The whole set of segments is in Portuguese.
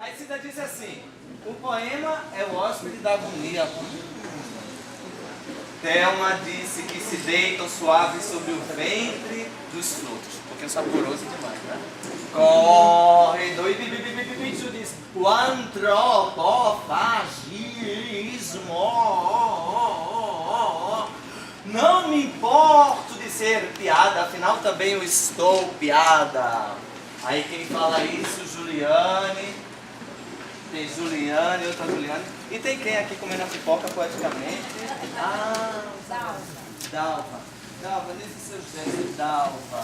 Aí Cida disse assim: o poema é o hóspede da agonia. Thelma disse que se deitam suaves sobre o ventre dos frutos, porque é saboroso demais, né? Corredor, e Bicho diz: o antropofagismo. Não me importo de ser piada, afinal também eu estou piada. Aí quem fala isso, Juliane. Tem Juliane, outra Juliane. E tem quem aqui comendo a pipoca poeticamente? Ah, Dalva. Dalva, nesse seu gesto, Dalva.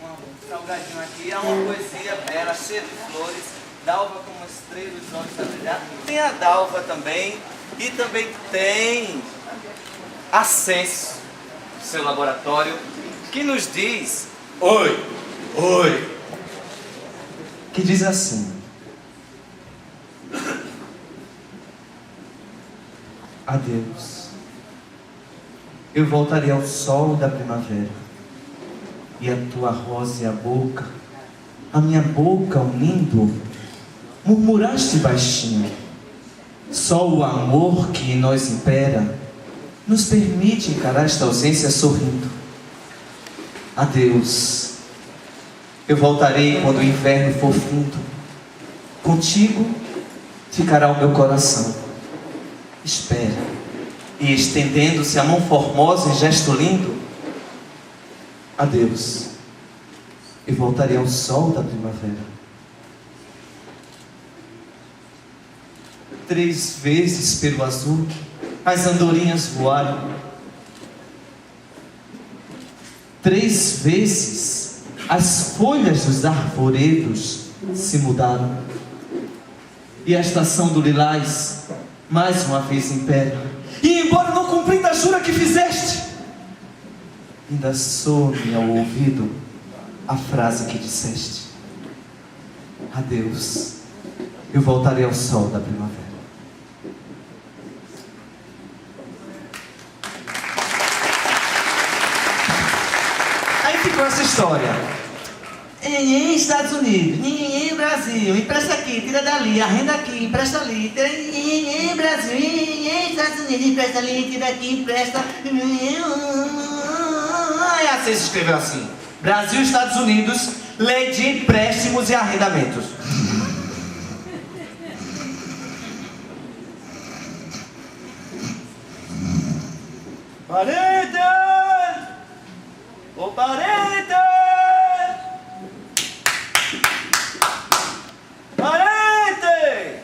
Um salgadinho aqui, é uma poesia bela, cheia de flores. Dalva como uma estrela, os olhos a brilhar. Tem a Dalva também. E também tem a Senso, seu laboratório, que nos diz: oi, que diz assim: adeus, eu voltarei ao sol da primavera, e a tua rósea boca, a minha boca unindo, murmuraste baixinho. Só o amor que em nós impera nos permite encarar esta ausência sorrindo. Adeus, eu voltarei quando o inverno for fundo. Contigo ficará o meu coração. Espera. E estendendo-se a mão formosa em gesto lindo, adeus, eu voltarei ao sol da primavera. 3 vezes pelo azul as andorinhas voaram. 3 vezes as folhas dos arvoredos se mudaram. E a estação do lilás mais uma vez impera. E embora não cumprindo a jura que fizeste, ainda soa-me ao ouvido a frase que disseste: adeus, eu voltarei ao sol da primavera. Aí ficou essa história. Em Estados Unidos, em Brasil, empresta aqui, tira dali, arrenda aqui, empresta ali, em Brasil, em Estados Unidos, empresta ali, tira aqui, empresta. Aí a Cês escreveu assim: Brasil, Estados Unidos, lei de empréstimos e arrendamentos. Parede! Ô parede! Parente!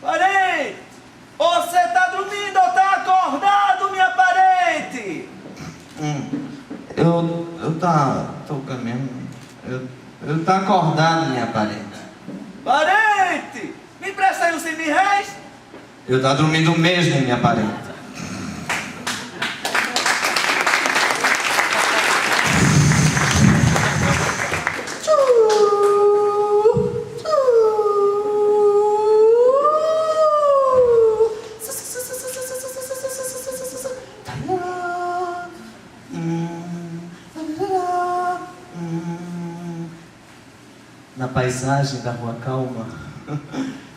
Parente! Você tá dormindo ou tá acordado, minha parente? Eu tô caminhando. Eu tá acordado, minha parente. Parente! Me empresta aí uns 100 mil reais? Eu tá dormindo mesmo, minha parente. Na paisagem da rua calma,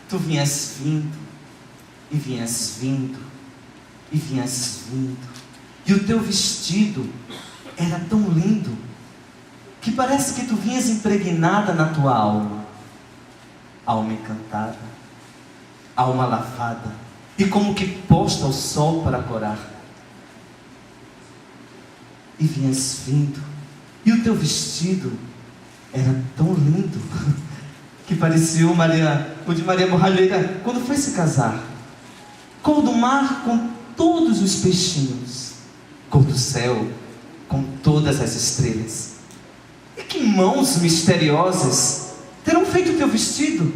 tu vinhas vindo, e vinhas vindo, e vinhas vindo, e o teu vestido era tão lindo, que parece que tu vinhas impregnada na tua alma. Alma encantada, alma lavada, e como que posta ao sol para corar. E vinhas vindo, e o teu vestido era tão lindo, que parecia o de Maria Borralheira quando foi se casar. Cor do mar com todos os peixinhos, cor do céu com todas as estrelas. E que mãos misteriosas terão feito o teu vestido,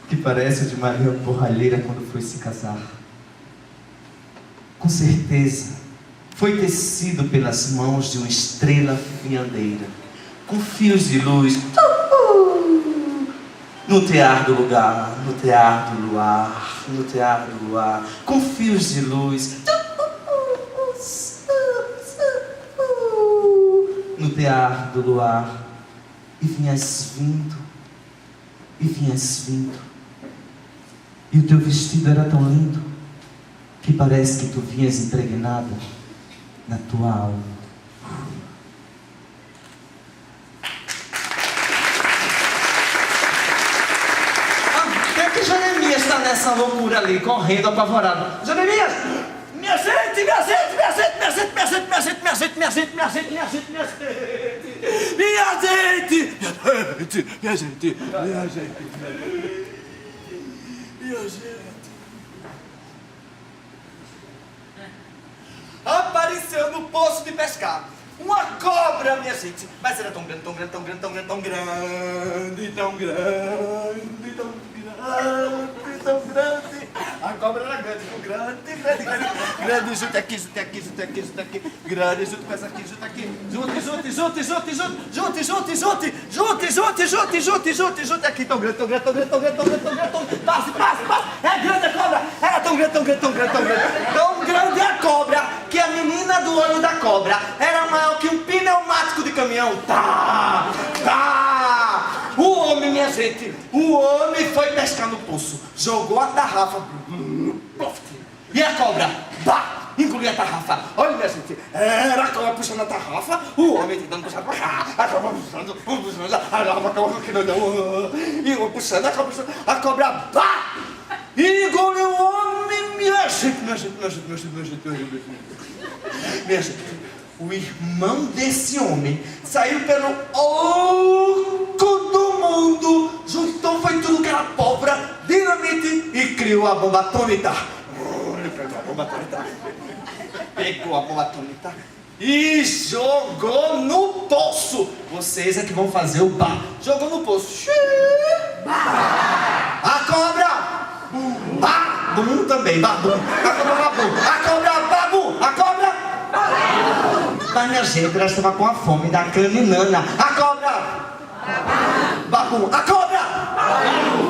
que parece o de Maria Borralheira quando foi se casar. Com certeza foi tecido pelas mãos de uma estrela fiandeira, com fios de luz, no tear do lugar, no tear do luar, no tear do luar, com fios de luz, no tear do luar. E vinhas vindo, e vinhas vindo. E o teu vestido era tão lindo que parece que tu vinhas impregnada na tua alma. Até que Jeremias está nessa loucura ali, correndo apavorado. Jeremias! Minha gente, minha gente, minha gente, minha gente, minha gente, minha gente, minha gente, minha gente, minha gente, minha gente, minha gente, minha gente, minha gente, minha gente, minha gente. Apareceu no poço de pescar uma cobra, minha gente. Mas era tão grande, tão grande, tão grande, tão grande, tão grande, tão grande, tão grande, tão grande. A cobra era grande, grande, grande, grande, grande, junto aqui, junto aqui, junto aqui, junto aqui, grande, junto com essa aqui, junto aqui, junto, junto, junto, junto, junto, junto, junto, junto, junto, junto, junto, junto, junto, aqui, tão grande, tão grande, tão grande, tão grande, tão grande, tão grande, tão grande, passe, passe, passe, é grande a cobra, era tão grande, tão grande, tão grande, tão grande, tão grande a cobra, que a menina do olho da cobra era maior que um pneumático de caminhão, tá, tá. O homem, minha gente, o homem foi pescar no poço, jogou a tarrafa, e a cobra, bah, engoliu a tarrafa. Olha, minha gente, era a cobra puxando a tarrafa, o homem tentando puxar pra cá, a cobra puxando, a cobra que não deu, e o puxando, a cobra, bah, engoliu o homem, minha gente, minha gente, minha gente, minha gente, minha gente, minha gente, minha gente. O irmão desse homem saiu pelo oco do mundo, juntou, foi tudo que era pólvora, dinamite e criou a bomba atômica. Ele pegou a bomba atômica, pegou a bomba atômica e jogou no poço. Vocês é que vão fazer o bar. Jogou no poço. A cobra, babum também, babum. A cobra, babum. A cobra, babum. A cobra, mas minha gente, ela estava com a fome da caninana. A cobra, babum. A cobra,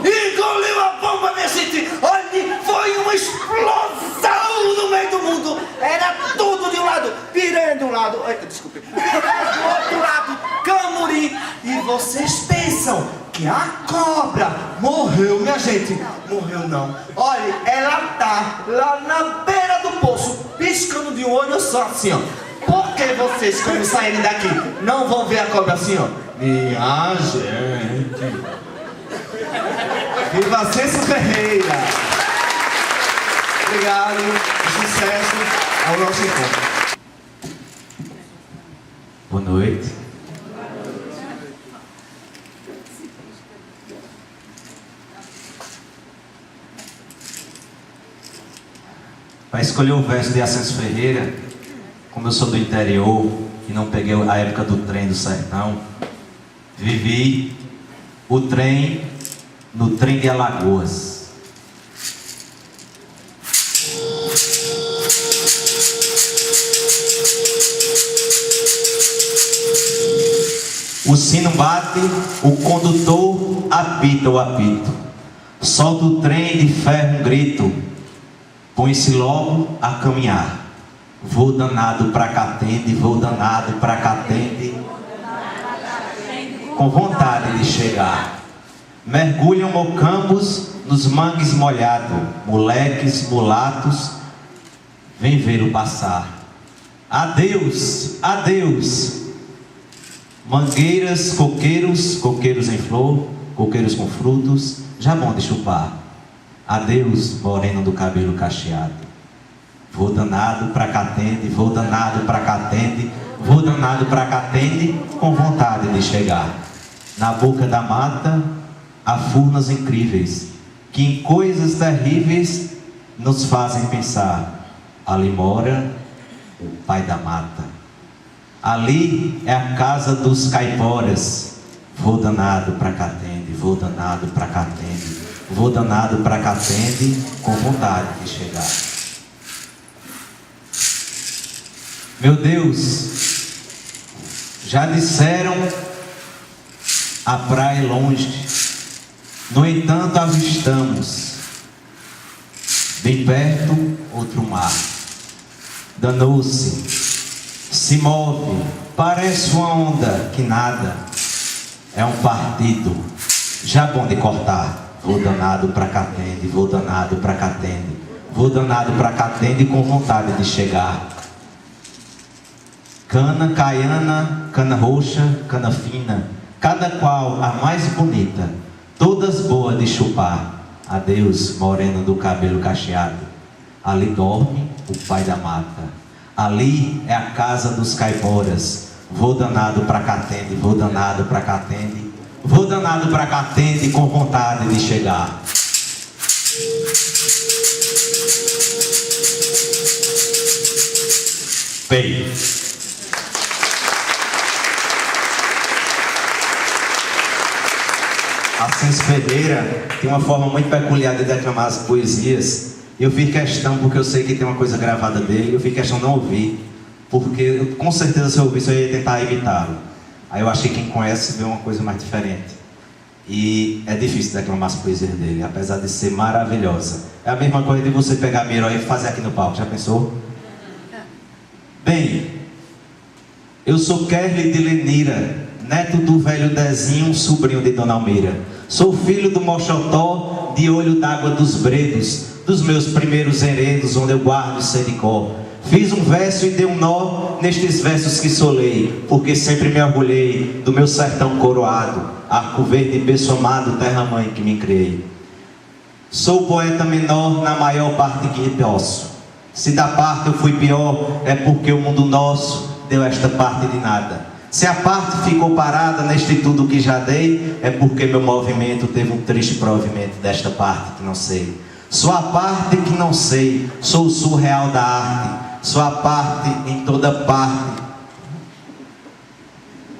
engoliu a bomba, minha gente. Olha, foi uma explosão no meio do mundo. Era tudo de um lado, piranha de um lado, eita, desculpe, piranha do outro lado, camuri. E vocês pensam que a cobra morreu, minha gente? Morreu não. Olha, ela tá lá na beira do poço, piscando de um olho só assim, ó. Por que vocês, quando saírem daqui, não vão ver a cobra assim, ó? Minha gente. Viva Cêncio Ferreira. Obrigado. Sucesso ao nosso encontro. Boa noite. Para escolher o verso de Ascenso Ferreira, como eu sou do interior e não peguei a época do trem do sertão, vivi o trem no trem de Alagoas. O sino bate, o condutor apita o apito. Solta o trem de ferro um grito, põe-se logo a caminhar. Vou danado pra Catende, vou danado pra Catende, com vontade de chegar. Mergulham mocambos nos mangues molhados, moleques, mulatos, vem vê-lo passar. Adeus, adeus. Mangueiras, coqueiros, coqueiros em flor, coqueiros com frutos, já bom de chupar. Adeus, moreno do cabelo cacheado. Vou danado pra Catende, vou danado pra Catende, vou danado pra Catende, com vontade de chegar. Na boca da mata há furnas incríveis, que em coisas terríveis nos fazem pensar. Ali mora o pai da mata. Ali é a casa dos caiporas. Vou danado pra Catende, vou danado pra Catende, vou danado pra Catende, com vontade de chegar. Meu Deus, já disseram a praia é longe, no entanto avistamos, bem perto, outro mar. Danou-se, se move, parece uma onda que nada, é um partido Já bom de cortar, vou danado pra Catende, vou danado pra Catende, vou danado pra Catende com vontade de chegar. Cana, caiana, cana roxa, cana fina, cada qual a mais bonita, todas boas de chupar. Adeus, morena do cabelo cacheado. Ali dorme o pai da mata, ali é a casa dos caiporas. Vou danado pra Catende, vou danado pra Catende, vou danado pra Catende com vontade de chegar. Bem, Ascenso Ferreira tem uma forma muito peculiar de declamar as poesias. Eu fiz questão, porque eu sei que tem uma coisa gravada dele, eu fiz questão de não ouvir, porque com certeza se eu ouvisse eu ia tentar imitá-lo. Aí eu achei que quem conhece vê uma coisa mais diferente. E é difícil declamar as poesias dele, apesar de ser maravilhosa. É a mesma coisa de você pegar a Miro e fazer aqui no palco, já pensou? Bem, eu sou Kerly de Lenira, neto do velho Dezinho, sobrinho de Dona Almeira. Sou filho do Moxotó, de olho d'água dos bredos, dos meus primeiros heredos, onde eu guardo sericó. Fiz um verso e dei um nó nestes versos que solei, porque sempre me orgulhei do meu sertão coroado, arco verde bessomado, terra-mãe que me criei. Sou poeta menor na maior parte que posso. Se da parte eu fui pior, é porque o mundo nosso deu esta parte de nada. Se a parte ficou parada neste tudo que já dei, é porque meu movimento teve um triste provimento desta parte que não sei. Sou a parte que não sei, sou o surreal da arte, sou a parte em toda parte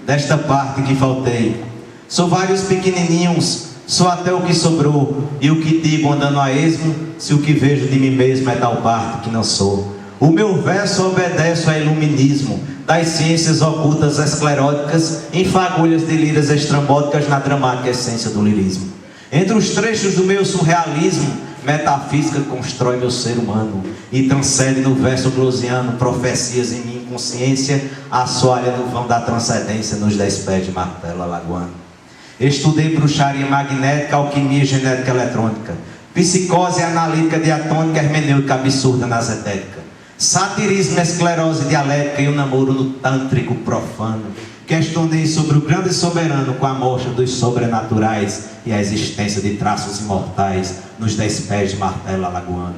desta parte que faltei. Sou vários pequenininhos, sou até o que sobrou, e o que digo andando a esmo, se o que vejo de mim mesmo é tal parte que não sou. O meu verso obedece ao iluminismo das ciências ocultas escleróticas, em fagulhas de liras estrambóticas na dramática essência do lirismo. Entre os trechos do meu surrealismo, metafísica constrói meu ser humano e transcende no verso glosiano profecias em minha inconsciência, assoalha no vão da transcendência nos 10 pés de martelo alagoano. Estudei bruxaria magnética, alquimia genética eletrônica, psicose analítica diatônica, hermenêutica absurda na zetética, satirismo, esclerose dialética e o namoro no tântrico profano. Questionei sobre o grande soberano com a mostra dos sobrenaturais e a existência de traços imortais nos 10 pés de martelo alagoano.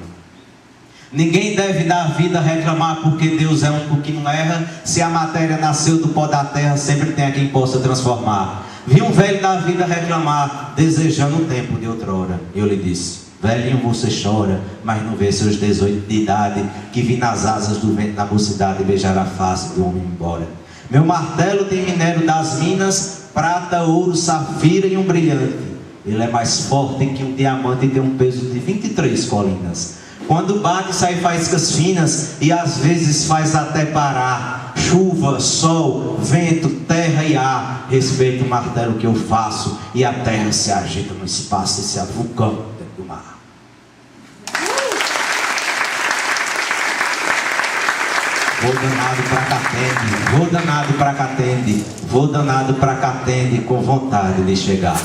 Ninguém deve dar vida a reclamar porque Deus é um que não erra. Se a matéria nasceu do pó da terra, sempre tem a quem possa transformar. Vi um velho da vida reclamar, desejando o tempo de outrora. Eu lhe disse: velhinho, você chora, mas não vê seus 18 de idade, que vi nas asas do vento na mocidade beijar a face do homem embora. Meu martelo tem minério das minas, prata, ouro, safira e um brilhante. Ele é mais forte que um diamante e tem um peso de 23 colinas. Quando bate, sai faíscas finas e às vezes faz até parar. Chuva, sol, vento, terra e ar. Respeito o martelo que eu faço e a terra se agita no espaço e se vulcão dentro do mar. Vou danado pra Catende, vou danado pra Catende, vou danado pra Catende com vontade de chegar.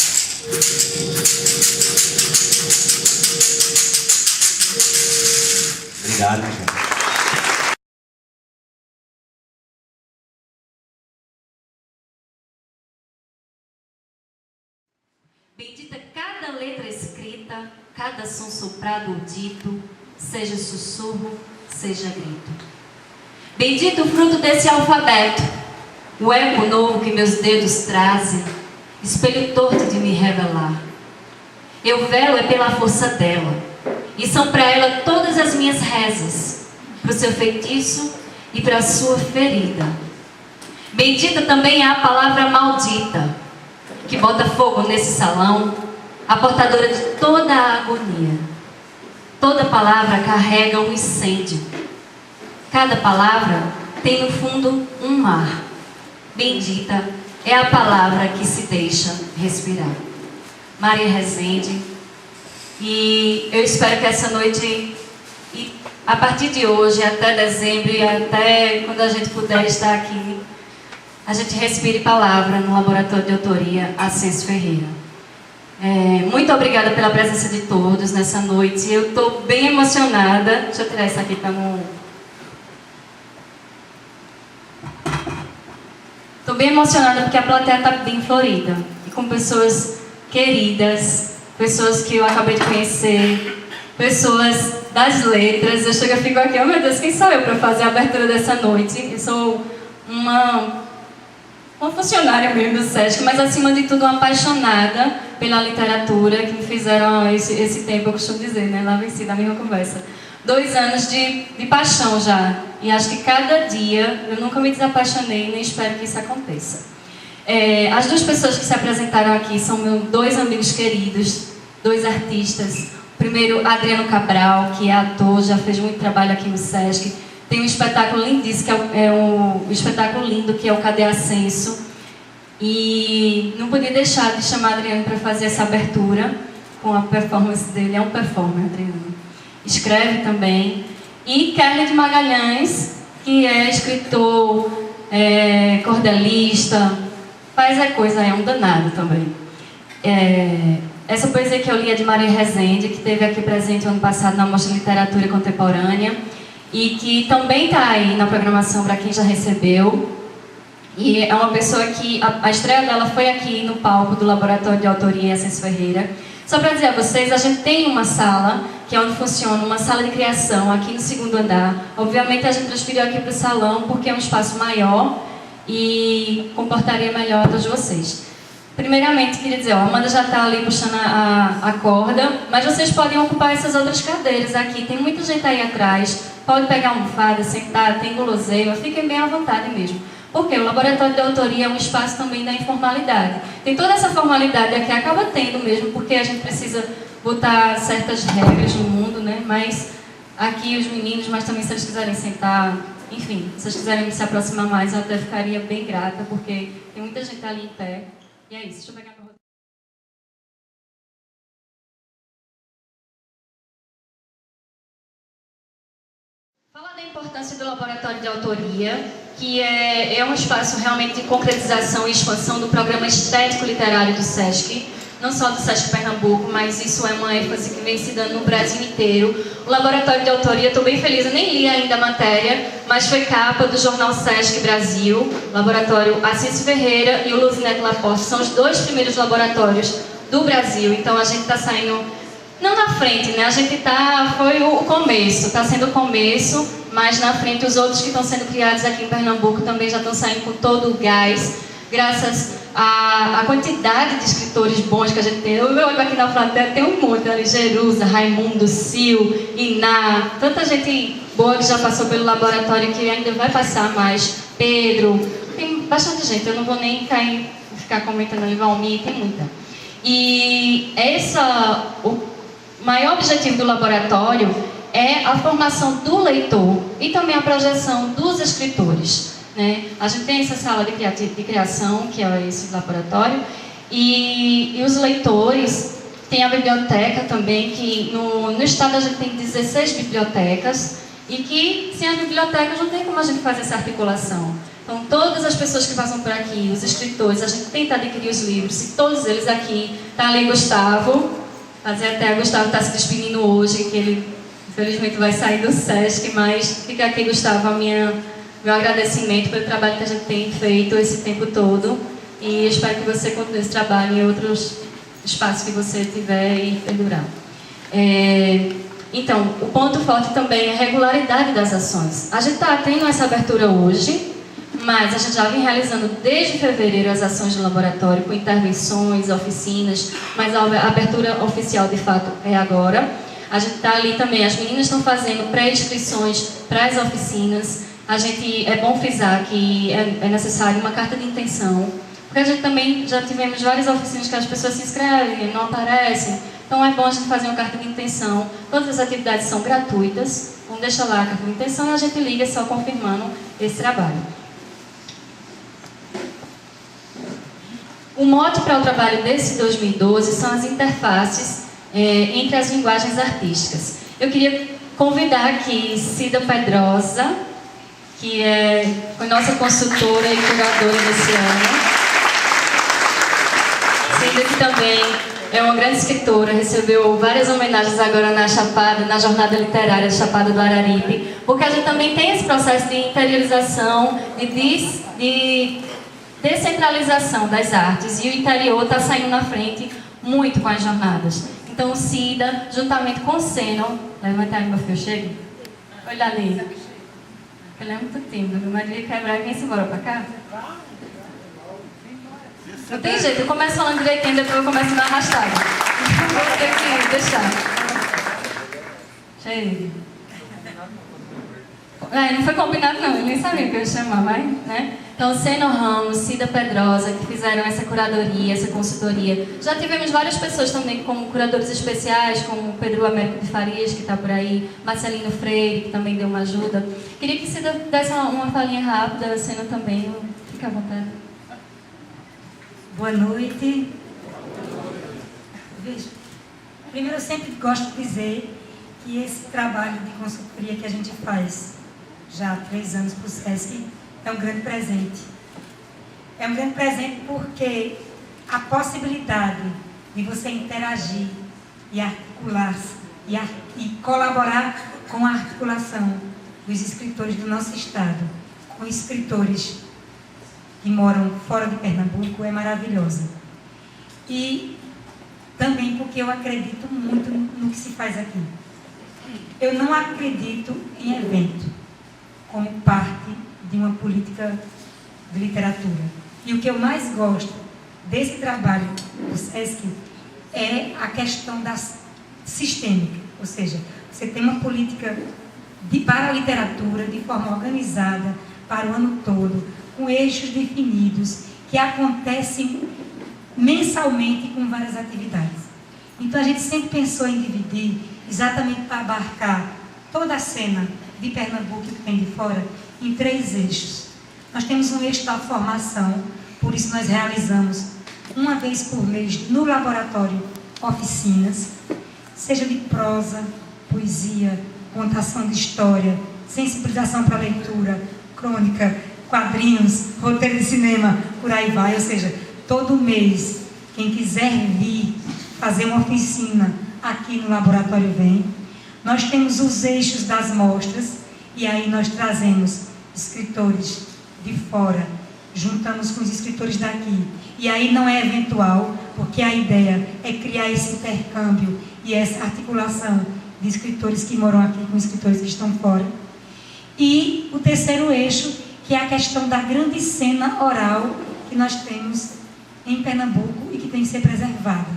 Obrigado, gente. Bendita cada letra escrita, cada som soprado ou dito, seja sussurro, seja grito. Bendito o fruto desse alfabeto, o eco novo que meus dedos trazem, espelho torto de me revelar. Eu velo é pela força dela, e são para ela todas as minhas rezas, para o seu feitiço e para a sua ferida. Bendita também é a palavra maldita, que bota fogo nesse salão, a portadora de toda a agonia. Toda palavra carrega um incêndio. Cada palavra tem no fundo um mar. Bendita é a palavra que se deixa respirar. Maria Rezende. E eu espero que essa noite, e a partir de hoje, até dezembro e até quando a gente puder estar aqui, a gente respire palavra no Laboratório de Autoria Ascenso Ferreira. Muito obrigada pela presença de todos nessa noite. Eu estou bem emocionada. Deixa eu tirar isso aqui para não... Estou bem emocionada porque a plateia está bem florida. E com pessoas queridas, pessoas que eu acabei de conhecer, pessoas das letras. Eu chego e fico aqui, oh meu Deus, quem sou eu para fazer a abertura dessa noite? Eu sou uma funcionária mesmo do SESC, mas acima de tudo uma apaixonada pela literatura, que me fizeram esse tempo, eu costumo dizer, né? Lá venci da mesma conversa. 2 anos de paixão já. E acho que cada dia eu nunca me desapaixonei, nem espero que isso aconteça. As 2 pessoas que se apresentaram aqui são meus 2 amigos queridos, 2 artistas. Primeiro, Adriano Cabral, que é ator, já fez muito trabalho aqui no SESC. Tem um espetáculo lindíssimo, que é um espetáculo lindo, que é o Cadê Ascenso. E não podia deixar de chamar Adriano para fazer essa abertura com a performance dele. É um performer, Adriano. Escreve também. E Kerley de Magalhães, que é escritor, cordelista, faz coisa, é um danado também. Essa poesia que eu li é de Maria Rezende, que esteve aqui presente ano passado na Mostra de Literatura Contemporânea, e que também está aí na programação para quem já recebeu. E é uma pessoa que a estreia dela foi aqui no palco do Laboratório de Autoria Ascenso Ferreira. Só para dizer a vocês, a gente tem uma sala, que é onde funciona uma sala de criação aqui no 2º andar. Obviamente a gente transferiu aqui para o salão porque é um espaço maior e comportaria melhor a todos vocês. Primeiramente, queria dizer, a Amanda já está ali puxando a corda, mas vocês podem ocupar essas outras cadeiras aqui. Tem muita gente aí atrás, pode pegar almofada, sentar, tem guloseima, fiquem bem à vontade mesmo. Porque o Laboratório de Autoria é um espaço também da informalidade. Tem toda essa formalidade aqui, acaba tendo mesmo, porque a gente precisa botar certas regras no mundo, né? Mas aqui os meninos, mas também se eles quiserem sentar, enfim, se eles quiserem se aproximar mais, eu até ficaria bem grata, porque tem muita gente ali em pé. E é isso, deixa eu pegar para falar da importância do Laboratório de Autoria, que é um espaço realmente de concretização e expansão do programa estético literário do SESC, não só do SESC Pernambuco, mas isso é uma ênfase que vem se dando no Brasil inteiro. O Laboratório de Autoria, estou bem feliz, eu nem li ainda a matéria, mas foi capa do jornal SESC Brasil, Laboratório Ascenso Ferreira e o Luzinete Laporte, são os 2 primeiros laboratórios do Brasil, então a gente está saindo, não na frente, né? A gente foi o começo, está sendo o começo, mas na frente os outros que estão sendo criados aqui em Pernambuco também já estão saindo com todo o gás, graças à quantidade de escritores bons que a gente tem. Eu olho aqui na plateia, tem um monte ali, Jerusa, Raimundo, Sil, Iná, tanta gente boa que já passou pelo laboratório que ainda vai passar mais, Pedro, tem bastante gente, eu não vou nem ficar comentando ali, Valmir, tem muita. E o maior objetivo do laboratório é a formação do leitor e também a projeção dos escritores, né? A gente tem essa sala de criação, que é esse laboratório, e os leitores, tem a biblioteca também, que no estado a gente tem 16 bibliotecas, e que sem as bibliotecas não tem como a gente fazer essa articulação. Então, todas as pessoas que passam por aqui, os escritores, a gente tenta adquirir os livros, e todos eles aqui, está ali Gustavo, até Gustavo está se despedindo hoje, que ele infelizmente vai sair do SESC, mas fica aqui, Gustavo, meu agradecimento pelo trabalho que a gente tem feito esse tempo todo, e espero que você continue esse trabalho em outros espaços que você tiver e perdurar. Então, o ponto forte também é a regularidade das ações. A gente está tendo essa abertura hoje, mas a gente já vem realizando desde fevereiro as ações do laboratório, com intervenções, oficinas, mas a abertura oficial, de fato, é agora. A gente está ali também, as meninas estão fazendo pré-inscrições para as oficinas. É bom frisar que é necessário uma carta de intenção, porque a gente também já tivemos várias oficinas que as pessoas se inscrevem, não aparecem. Então é bom a gente fazer uma carta de intenção. Todas as atividades são gratuitas, então deixa lá a carta de intenção e a gente liga só confirmando esse trabalho. O mote para o trabalho desse 2012 são as interfaces entre as linguagens artísticas. Eu queria convidar aqui Cida Pedrosa, que foi nossa consultora e curadora desse ano. Cida que também é uma grande escritora, recebeu várias homenagens agora na Chapada, na Jornada Literária Chapada do Araripe, porque a gente também tem esse processo de interiorização, de descentralização das artes, e o interior está saindo na frente muito com as jornadas. Então o Cida, juntamente com o Seno, levanta aí meu filho, chega, olha ali, ele é muito tímido, mas ele quebrar e vem-se embora para cá. Não tem jeito, eu começo falando direitinho, depois eu começo na arrastada. Vou ter que deixar. Chega. Não foi combinado não, eu nem sabia que eu ia chamar, mas, né? Então, Seno Ramos, Cida Pedrosa, que fizeram essa curadoria, essa consultoria. Já tivemos várias pessoas também como curadores especiais, como Pedro Américo de Farias, que está por aí, Marcelino Freire, que também deu uma ajuda. Queria que Cida desse uma falinha rápida, Seno também, fica à vontade. Boa noite. Veja, primeiro eu sempre gosto de dizer que esse trabalho de consultoria que a gente faz já há 3 anos para o SESC é um grande presente. É um grande presente porque a possibilidade de você interagir e articular-se e colaborar com a articulação dos escritores do nosso estado, com escritores que moram fora de Pernambuco, é maravilhosa. E também porque eu acredito muito no que se faz aqui. Eu não acredito em evento como parte de uma política de literatura. E o que eu mais gosto desse trabalho do SESC é a questão da sistêmica, ou seja, você tem uma política para a literatura de forma organizada, para o ano todo, com eixos definidos, que acontecem mensalmente com várias atividades. Então a gente sempre pensou em dividir, exatamente para abarcar toda a cena de Pernambuco que tem de fora, em 3 eixos. Nós temos um eixo da formação, por isso nós realizamos uma vez por mês no laboratório oficinas, seja de prosa, poesia, contação de história, sensibilização para a leitura, crônica, quadrinhos, roteiro de cinema, por aí vai. Ou seja, todo mês, quem quiser vir fazer uma oficina aqui no laboratório vem. Nós temos os eixos das mostras, e aí nós trazemos escritores de fora, juntamos com os escritores daqui. E aí não é eventual, porque a ideia é criar esse intercâmbio e essa articulação de escritores que moram aqui com escritores que estão fora. E o terceiro eixo, que é a questão da grande cena oral que nós temos em Pernambuco e que tem que ser preservada.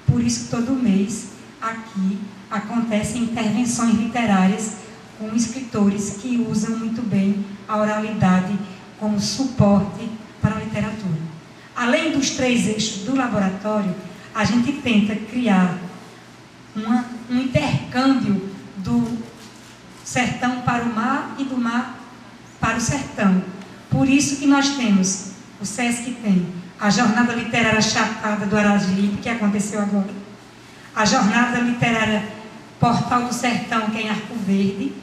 Por isso, todo mês, aqui, acontecem intervenções literárias com escritores que usam muito bem a oralidade como suporte para a literatura. Além dos 3 eixos do laboratório, a gente tenta criar um intercâmbio do sertão para o mar e do mar para o sertão. Por isso que nós temos, o SESC tem a Jornada Literária Chapada do Araripe, que aconteceu agora, a Jornada Literária Portal do Sertão, que é em Arco Verde.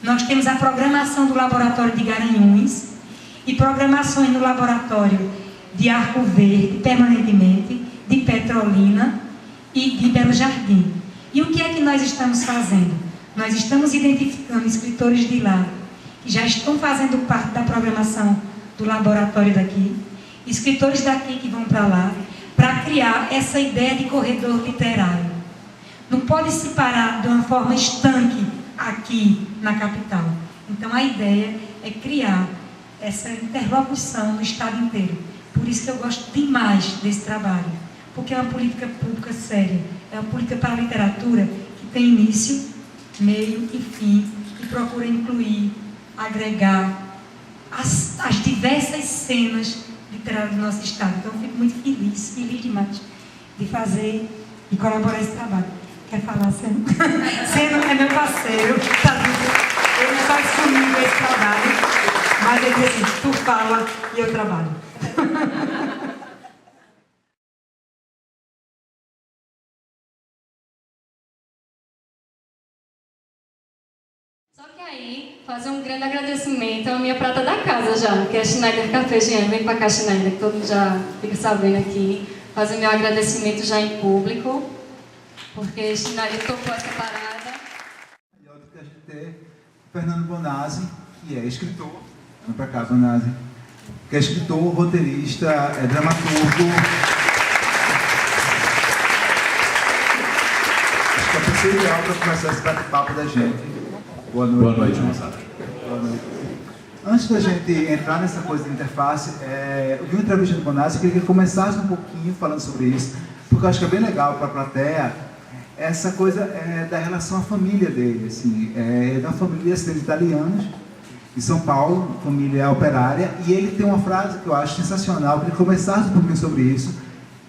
Nós temos a programação do Laboratório de Garanhuns e programações no Laboratório de Arco Verde, permanentemente, de Petrolina e de Belo Jardim. E o que é que nós estamos fazendo? Nós estamos identificando escritores de lá, que já estão fazendo parte da programação do laboratório daqui, escritores daqui que vão para lá, para criar essa ideia de corredor literário. Não pode se parar de uma forma estanque aqui na capital. Então a ideia é criar essa interlocução no estado inteiro. Por isso que eu gosto demais desse trabalho, porque é uma política pública séria, é uma política para a literatura que tem início, meio e fim, e procura incluir, agregar as diversas cenas literárias do nosso estado. Então eu fico muito feliz demais de fazer e colaborar esse trabalho. Quer falar, Seno? Seno é meu parceiro, tá vendo? Ele faz comigo esse trabalho, mas ele diz assim, tu fala e eu trabalho. Só que aí, fazer um grande agradecimento à minha prata da casa já, que é a Schneider Café Higiene. Vem pra cá, Schneider, que todo mundo já fica sabendo aqui. fazer meu agradecimento já em público, porque Chinari tocou essa parada. E outro que a gente tem o Fernando Bonazzi, que é escritor. Vem pra cá, Bonazzi. Que é escritor, roteirista, é dramaturgo. Acho que é a pessoa ideal para começar esse bate-papo da gente. Boa noite. Boa noite, moçada. Boa noite. Antes da gente entrar nessa coisa de interface, eu vi uma entrevista do Bonazzi, queria que ele começasse um pouquinho falando sobre isso, porque eu acho que é bem legal para a plateia essa coisa da relação à família dele. Assim, é da família de italianos, de São Paulo, família operária, e ele tem uma frase que eu acho sensacional, que ele começasse um pouquinho sobre isso,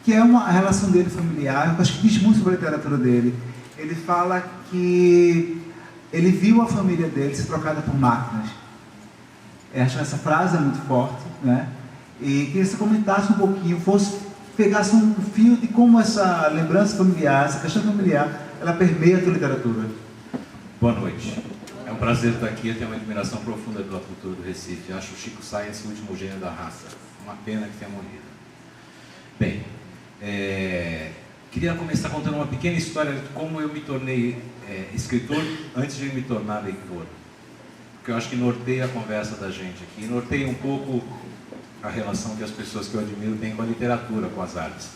que é a relação dele familiar, que eu acho que diz muito sobre a literatura dele. Ele fala que ele viu a família dele ser trocada por máquinas. Eu acho que essa frase é muito forte, né? E queria que você comentasse um pouquinho, pegasse um fio de como essa lembrança familiar, essa questão familiar, ela permeia a tua literatura. Boa noite. É um prazer estar aqui. Eu tenho uma admiração profunda pela cultura do Recife. Eu acho o Chico Science o último gênio da raça. Uma pena que tenha morrido. Bem, queria começar contando uma pequena história de como eu me tornei escritor antes de me tornar leitor. Porque eu acho que norteia a conversa da gente aqui. Norteia um pouco a relação que as pessoas que eu admiro têm com a literatura, com as artes.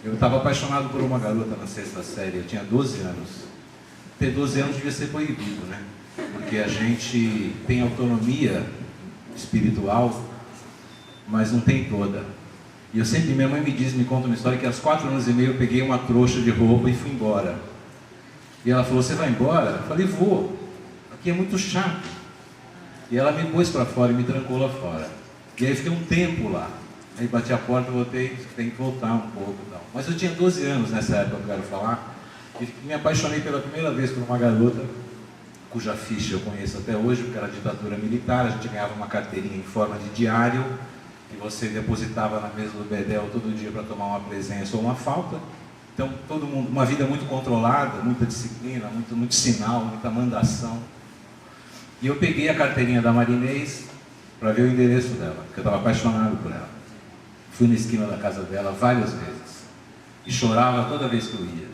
Eu estava apaixonado por uma garota na 6ª série. Eu tinha 12 anos. Ter 12 anos devia ser proibido, né? Porque a gente tem autonomia espiritual, mas não tem toda. E eu sempre, minha mãe me conta uma história que aos 4 anos e meio eu peguei uma trouxa de roupa e fui embora. E ela falou, você vai embora? Eu falei, vou. Aqui é muito chato. E ela me pôs para fora e me trancou lá fora. E aí fiquei um tempo lá. Aí bati a porta, voltei, tem que voltar um pouco e tal. Mas eu tinha 12 anos nessa época, eu quero falar. E me apaixonei pela primeira vez por uma garota cuja ficha eu conheço até hoje, porque era ditadura militar. A gente ganhava uma carteirinha em forma de diário que você depositava na mesa do bedel todo dia para tomar uma presença ou uma falta. Então, todo mundo, uma vida muito controlada, muita disciplina, muito sinal, muita mandação. E eu peguei a carteirinha da Marinês para ver o endereço dela, porque eu estava apaixonado por ela. Fui na esquina da casa dela várias vezes e chorava toda vez que eu ia.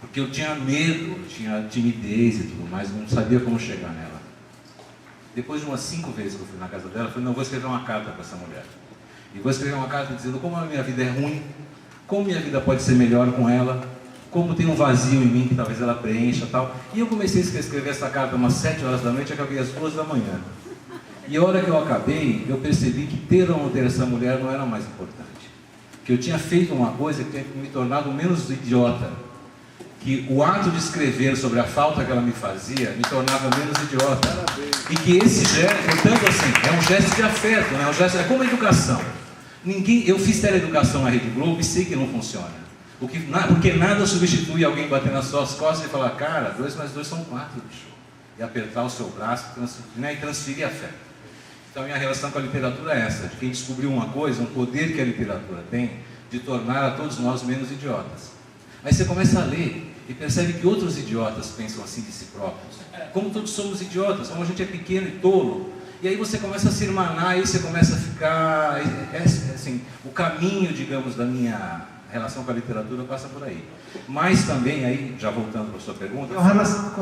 Porque eu tinha medo, tinha timidez e tudo mais, não sabia como chegar nela. Depois de umas 5 vezes que eu fui na casa dela, eu falei, não, vou escrever uma carta para essa mulher. E vou escrever uma carta dizendo como a minha vida é ruim, como minha vida pode ser melhor com ela, como tem um vazio em mim que talvez ela preencha e tal. E eu comecei a escrever essa carta umas 7 horas da noite e acabei às 2 da manhã. E a hora que eu acabei, eu percebi que ter ou não ter essa mulher não era mais importante. Que eu tinha feito uma coisa que tinha me tornado menos idiota. Que o ato de escrever sobre a falta que ela me fazia me tornava menos idiota. E que esse gesto, portanto assim, é um gesto de afeto, né? É como a educação. Eu fiz teleeducação na Rede Globo e sei que não funciona. Porque nada substitui alguém bater nas suas costas e falar, cara, 2 mais 2 são 4, bicho. E apertar o seu braço e transferir afeto. Então a minha relação com a literatura é essa, de quem descobriu uma coisa, um poder que a literatura tem, de tornar a todos nós menos idiotas. Aí você começa a ler e percebe que outros idiotas pensam assim de si próprios. Como todos somos idiotas, como a gente é pequeno e tolo. E aí você começa a se irmanar, aí você começa a ficar... assim, o caminho, digamos, da minha relação com a literatura passa por aí. Mas também, aí, já voltando para a sua pergunta... A relação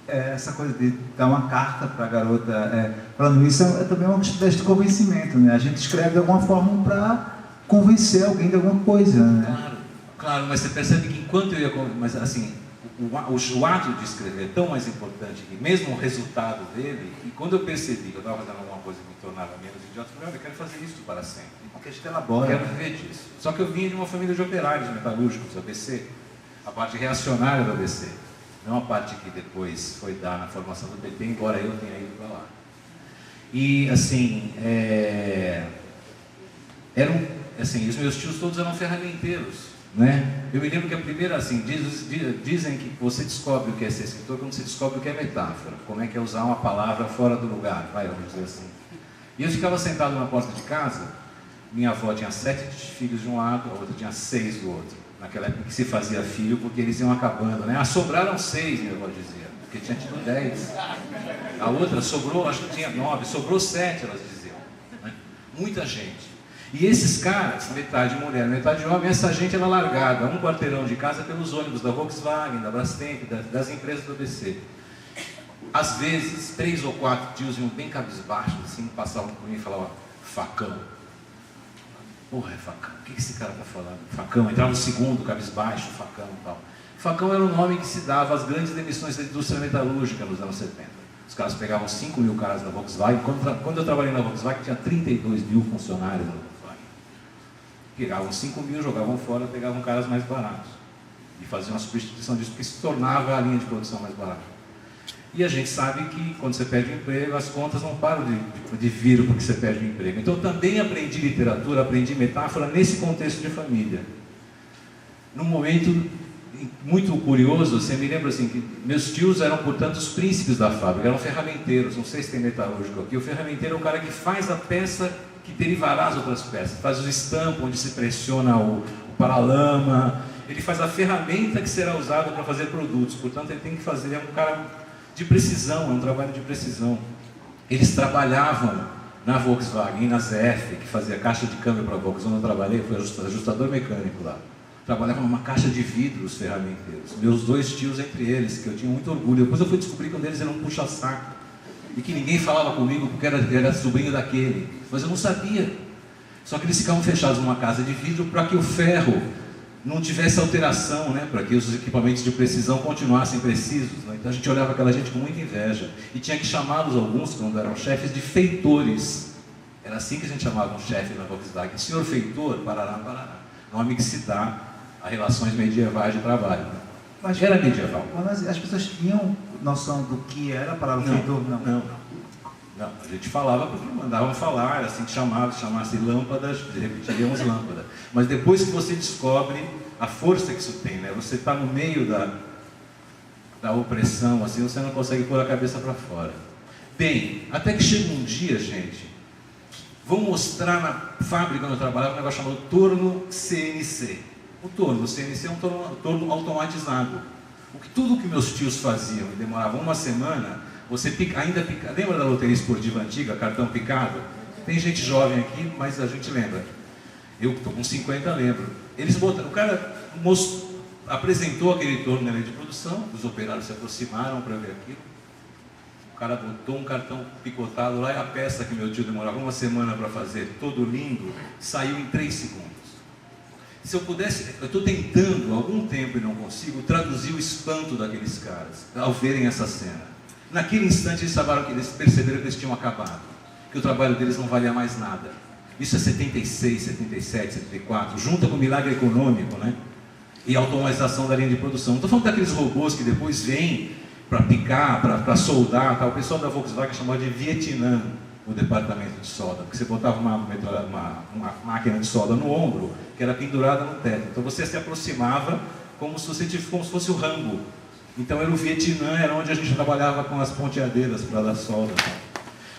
essa coisa de dar uma carta para a garota, falando isso, é também uma espécie de convencimento, né? A gente escreve de alguma forma para convencer alguém de alguma coisa, né? Claro, mas você percebe que enquanto eu ia... Mas assim, o ato de escrever é tão mais importante que mesmo o resultado dele, e quando eu percebi que eu estava fazendo alguma coisa que me tornava menos idiota, eu falei, olha, eu quero fazer isso para sempre. Porque a gente elabora. Eu quero viver disso. Só que eu vinha de uma família de operários metalúrgicos, ABC, a parte reacionária do ABC. Não a parte que depois foi dar na formação do PT, embora eu tenha ido para lá. E, assim, os meus tios todos eram ferramenteiros, né? Eu me lembro que a primeira, assim, dizem que você descobre o que é ser escritor quando você descobre o que é metáfora, como é que é usar uma palavra fora do lugar, vamos dizer assim. E eu ficava sentado na porta de casa, minha avó tinha 7 filhos de um lado, a outra tinha 6 do outro. Naquela época que se fazia filho, porque eles iam acabando, né? Sobraram 6, minha avó dizia, porque tinha tido 10. A outra sobrou, acho que tinha 9, sobrou 7, elas diziam. Né? Muita gente. E esses caras, metade mulher, metade homem, essa gente era largada um quarteirão de casa pelos ônibus da Volkswagen, da Brastemp, das empresas do ABC. Às vezes, 3 ou 4 tios iam bem cabisbaixos, assim, passavam por mim e falavam: facão. Porra, é facão. O que esse cara está falando? Facão. Entrava o segundo, cabisbaixo, facão e tal. Facão era o nome que se dava às grandes demissões da indústria metalúrgica nos anos 70. Os caras pegavam 5 mil caras da Volkswagen. Quando eu trabalhei na Volkswagen, tinha 32 mil funcionários na Volkswagen. Pegavam 5 mil, jogavam fora, pegavam caras mais baratos. E faziam uma substituição disso, porque se tornava a linha de produção mais barata. E a gente sabe que quando você perde o emprego, as contas não param de vir porque você perde o emprego. Então eu também aprendi literatura, aprendi metáfora nesse contexto de família. Num momento muito curioso, você me lembra assim, que meus tios eram, portanto, os príncipes da fábrica, eram ferramenteiros, não sei se tem metalúrgico aqui. O ferramenteiro é o cara que faz a peça que derivará as outras peças, faz o estampo onde se pressiona o paralama, ele faz a ferramenta que será usada para fazer produtos, portanto ele tem que fazer, é um cara de precisão, é um trabalho de precisão. Eles trabalhavam na Volkswagen e na ZF, que fazia caixa de câmbio para a Volkswagen, onde eu trabalhei, fui ajustador mecânico lá. Trabalhavam numa caixa de vidro, os ferramenteiros. Meus 2 tios entre eles, que eu tinha muito orgulho. Depois eu fui descobrir que um deles era um puxa-saco. E que ninguém falava comigo porque era sobrinho daquele. Mas eu não sabia. Só que eles ficavam fechados numa casa de vidro para que o ferro não tivesse alteração, né? Para que os equipamentos de precisão continuassem precisos. Né? Então a gente olhava aquela gente com muita inveja. E tinha que chamá-los, alguns, quando eram chefes, de feitores. Era assim que a gente chamava um chefe na Volkswagen. Senhor feitor, parará, parará. Nome que se dá a relações medievais de trabalho. Né? Mas era medieval. As pessoas tinham noção do que era a palavra feitor? Não. A gente falava porque mandavam falar, assim que chamasse lâmpadas, repetiríamos lâmpada. Mas depois que você descobre a força que isso tem, né? Você está no meio da opressão, assim, você não consegue pôr a cabeça para fora. Bem, até que chega um dia, gente, vou mostrar na fábrica onde eu trabalhava um negócio chamado torno CNC. O torno CNC é um torno automatizado. Tudo que meus tios faziam e demorava uma semana, você ainda pica. Lembra da loteria esportiva antiga, cartão picado? Tem gente jovem aqui, mas a gente lembra. Eu estou com 50, lembro. Eles botaram, o cara apresentou aquele torno na linha de produção, os operários se aproximaram para ver aquilo. O cara botou um cartão picotado lá e a peça que meu tio demorava uma semana para fazer, todo lindo, saiu em 3 segundos. Se eu pudesse, eu estou tentando há algum tempo e não consigo traduzir o espanto daqueles caras ao verem essa cena. Naquele instante eles perceberam que eles tinham acabado, que o trabalho deles não valia mais nada. Isso é 76, 77, 74, junta com o milagre econômico, né? E a automatização da linha de produção. Não estou falando daqueles robôs que depois vêm para picar, para soldar, tal. O pessoal da Volkswagen chamava de Vietnã o departamento de solda, porque você botava uma máquina de solda no ombro, que era pendurada no teto. Então você se aproximava como se fosse o Rambo. Então era o Vietnã, era onde a gente trabalhava com as ponteadeiras para dar solda.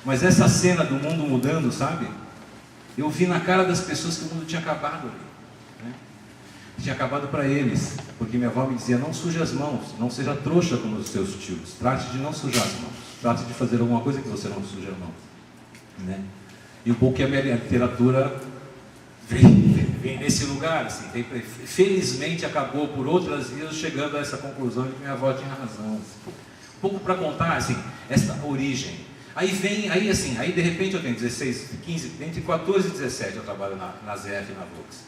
Mas essa cena do mundo mudando, sabe? Eu vi na cara das pessoas que o mundo tinha acabado ali. Né? Tinha acabado para eles, porque minha avó me dizia: não suje as mãos, não seja trouxa como os seus tios, trate de não sujar as mãos, trate de fazer alguma coisa que você não suje as mãos. Né? E um pouco que a minha literatura vem nesse lugar, assim, felizmente acabou por outras vias chegando a essa conclusão de que minha avó tinha razão. Assim. Um pouco para contar, assim, essa origem. Aí de repente eu tenho 16, 15, entre 14 e 17 eu trabalho na ZF e na Volks.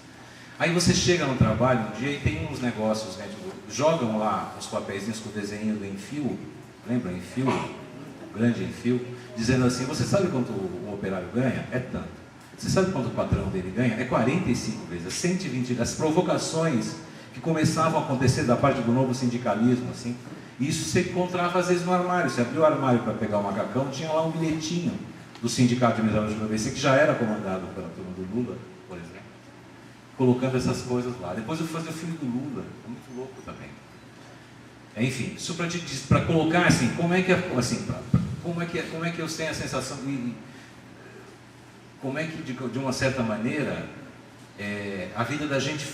Aí você chega no trabalho um dia e tem uns negócios, né, jogam lá os papeizinhos com o desenho do Enfio, lembra Enfio? O grande Enfio, dizendo assim: você sabe quanto o operário ganha? É tanto. Você sabe quanto o patrão dele ganha? É 45 vezes, 120. As provocações que começavam a acontecer da parte do novo sindicalismo, assim, isso você encontrava às vezes no armário. Você abriu o armário para pegar o macacão, tinha lá um bilhetinho do Sindicato de Metalúrgica do ABC, que já era comandado pela turma do Lula, por exemplo, colocando essas coisas lá. Depois eu fui fazer o filme do Lula, muito louco também. Enfim, isso para colocar assim, como é que eu tenho a sensação de como é que de uma certa maneira a vida da gente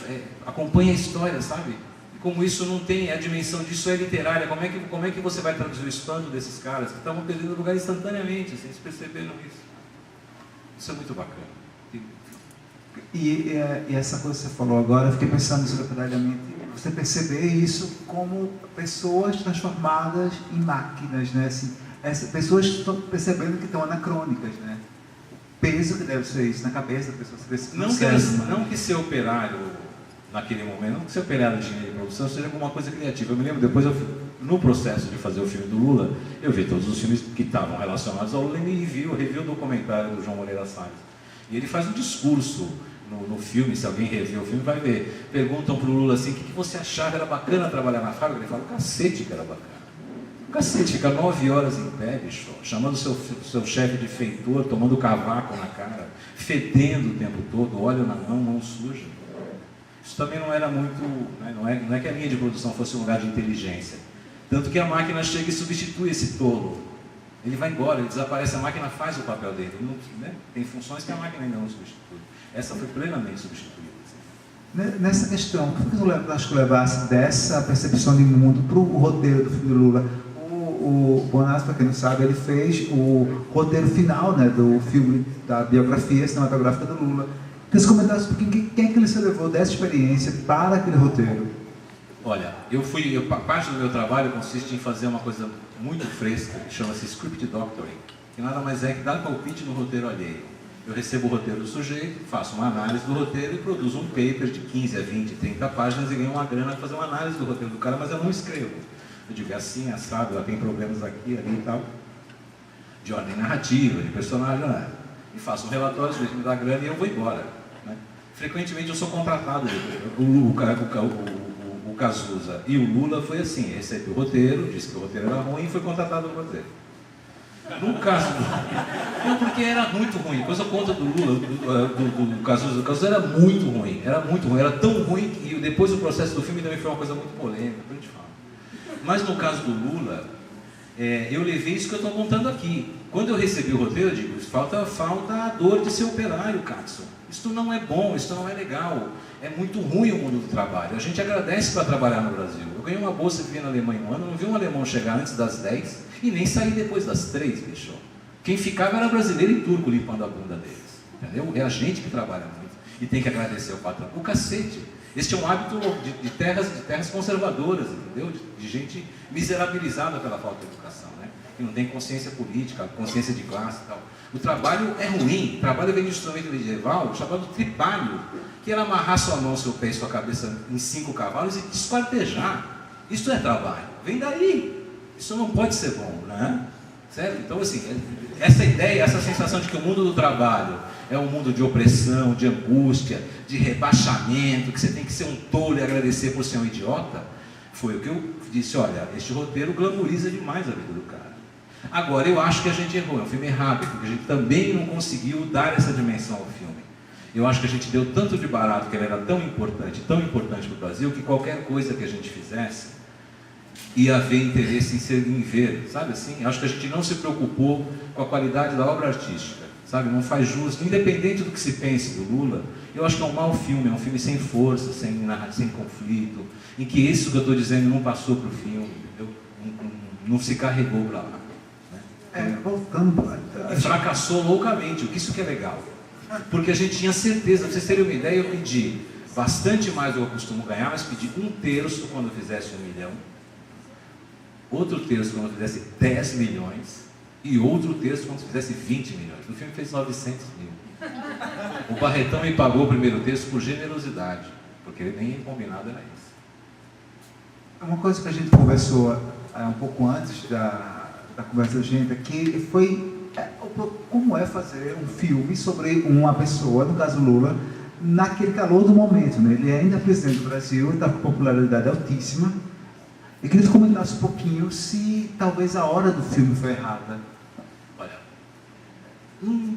acompanha a história, sabe? E como isso não tem, a dimensão disso é literária. Como é que você vai traduzir o espanto desses caras que estavam perdendo lugar instantaneamente, assim, eles perceberam isso. Isso é muito bacana. E essa coisa que você falou agora, eu fiquei pensando solidariamente, você perceber isso como pessoas transformadas em máquinas, né? Assim, pessoas estão percebendo que estão anacrônicas, né? Peso que deve ser isso na cabeça da pessoa. Não que ser operário naquele momento, não que ser operário de engenharia de produção seja alguma coisa criativa. Eu me lembro, depois, no processo de fazer o filme do Lula, eu vi todos os filmes que estavam relacionados ao Lula e revi o documentário do João Moreira Salles. E ele faz um discurso no filme, se alguém reviu o filme vai ver. Perguntam para o Lula assim, o que você achava, era bacana trabalhar na fábrica? Ele fala, cacete que era bacana. Cacete, fica 9 horas em pé, bicho, chamando seu chefe de feitor, tomando cavaco na cara, fedendo o tempo todo, óleo na mão suja. Isso também não era muito, né, não é que a linha de produção fosse um lugar de inteligência. Tanto que a máquina chega e substitui esse tolo. Ele vai embora, ele desaparece, a máquina faz o papel dele. Ele não, né, tem funções que a máquina ainda não substitui. Essa foi plenamente substituída. Nessa questão, por que eu acho que levasse dessa percepção de mundo para o roteiro do filme do Lula? O Bonazzi, para quem não sabe, ele fez o roteiro final, né, do filme, da biografia cinematográfica do Lula. Queria que você comentasse um pouquinho quem é que ele se levou dessa experiência para aquele roteiro? Olha, parte do meu trabalho consiste em fazer uma coisa muito fresca, que chama-se script doctoring, que nada mais é que dar palpite no roteiro alheio. Eu recebo o roteiro do sujeito, faço uma análise do roteiro e produzo um paper de 15 a 20, 30 páginas e ganho uma grana para fazer uma análise do roteiro do cara, mas eu não escrevo. Eu digo, é assim, assado, ela tem problemas aqui, ali e tal, de ordem narrativa, de personagem, né? E faço um relatório, o sujeito me dá grana e eu vou embora. Né? Frequentemente eu sou contratado. O Cazuza e o Lula foi assim, recebeu o roteiro, disse que o roteiro era ruim e foi contratado no roteiro. No caso não, porque era muito ruim. Depois eu conto do Lula, do Cazuza. O Cazuza era muito ruim, era tão ruim que depois o processo do filme também foi uma coisa muito polêmica, a gente fala. Mas no caso do Lula, eu levei isso que eu estou contando aqui. Quando eu recebi o roteiro, eu digo, falta a dor de ser operário, Katsu. Isso não é bom, isso não é legal. É muito ruim o mundo do trabalho. A gente agradece para trabalhar no Brasil. Eu ganhei uma bolsa e vivi na Alemanha um ano, não vi um alemão chegar antes das 10 e nem sair depois das 3, bicho. Quem ficava era brasileiro e turco limpando a bunda deles. Entendeu? É a gente que trabalha muito e tem que agradecer ao patrão. O cacete. Este é um hábito de terras conservadoras, entendeu? De gente miserabilizada pela falta de educação, né? Que não tem consciência política, consciência de classe e tal. O trabalho é ruim. O trabalho vem de um instrumento medieval chamado tripalho, que era amarrar sua mão, seu pé e sua cabeça em 5 cavalos e te esquartejar. Isso é trabalho. Vem daí. Isso não pode ser bom, né? Certo? Então, assim, essa ideia, essa sensação de que o mundo do trabalho é um mundo de opressão, de angústia, de rebaixamento, que você tem que ser um tolo e agradecer por ser um idiota, foi o que eu disse, olha, este roteiro glamoriza demais a vida do cara. Agora, eu acho que a gente errou, é um filme errado, porque a gente também não conseguiu dar essa dimensão ao filme. Eu acho que a gente deu tanto de barato que ele era tão importante para o Brasil, que qualquer coisa que a gente fizesse ia haver interesse em ver, sabe assim? Eu acho que a gente não se preocupou com a qualidade da obra artística. Sabe, não faz jus, independente do que se pense do Lula, eu acho que é um mau filme, é um filme sem força, sem conflito, em que isso que eu estou dizendo não passou para o filme, entendeu? Não se carregou para lá. Né? Voltando. E fracassou loucamente, o que isso que é legal. Porque a gente tinha certeza, para vocês terem uma ideia, eu pedi bastante mais do que eu costumo ganhar, mas pedi 1/3 quando eu fizesse 1 milhão, outro terço quando eu fizesse 10 milhões, e outro terço quando fizesse 20 milhões. O filme fez 900 mil. O Barretão me pagou o primeiro terço por generosidade, porque ele nem combinado era isso. Uma coisa que a gente conversou um pouco antes da conversa da gente aqui foi como é fazer um filme sobre uma pessoa, no caso Lula, naquele calor do momento. Né? Ele é ainda presidente do Brasil, está com popularidade altíssima. Eu queria que você comentasse um pouquinho se talvez a hora do filme foi errada. Olha, o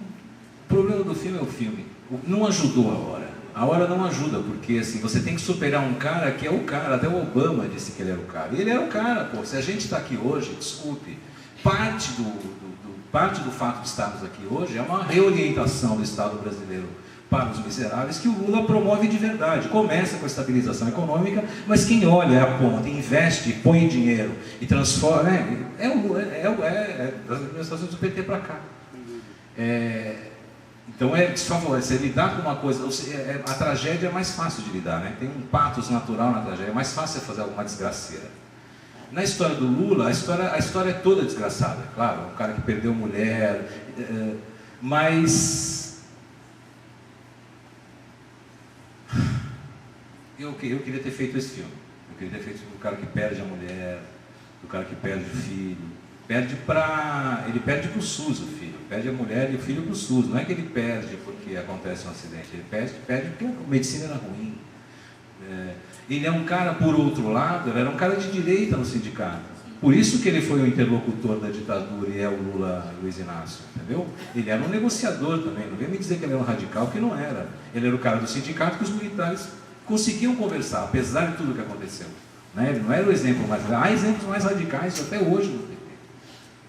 problema do filme é o filme. Não ajudou a hora. A hora não ajuda, porque assim, você tem que superar um cara que é o cara. Até o Obama disse que ele era o cara. E ele era o cara, pô. Se a gente está aqui hoje, desculpe, parte do fato de estarmos aqui hoje é uma reorientação do Estado brasileiro para os miseráveis, que o Lula promove de verdade. Começa com a estabilização econômica, mas quem olha, aponta, investe, põe dinheiro e transforma, das administrações do PT para cá. Então você lidar com uma coisa, a tragédia é mais fácil de lidar, né? Tem um pathos natural na tragédia, é mais fácil você fazer alguma desgraceira. Na história do Lula, a história é toda desgraçada, claro, um cara que perdeu mulher, mas eu queria ter feito esse filme. Eu queria ter feito do cara que perde a mulher, do cara que perde o filho. Ele perde para o SUS o filho, perde a mulher e o filho para o SUS. Não é que ele perde porque acontece um acidente, ele perde porque a medicina era ruim. Ele é um cara, por outro lado, ele era um cara de direita no sindicato. Por isso que ele foi o interlocutor da ditadura e é o Lula Luiz Inácio, entendeu? Ele era um negociador também, não vem me dizer que ele era um radical, que não era. Ele era o cara do sindicato que os militares conseguiam conversar, apesar de tudo que aconteceu. Né? Ele não era o exemplo mais... Há exemplos mais radicais até hoje no PT.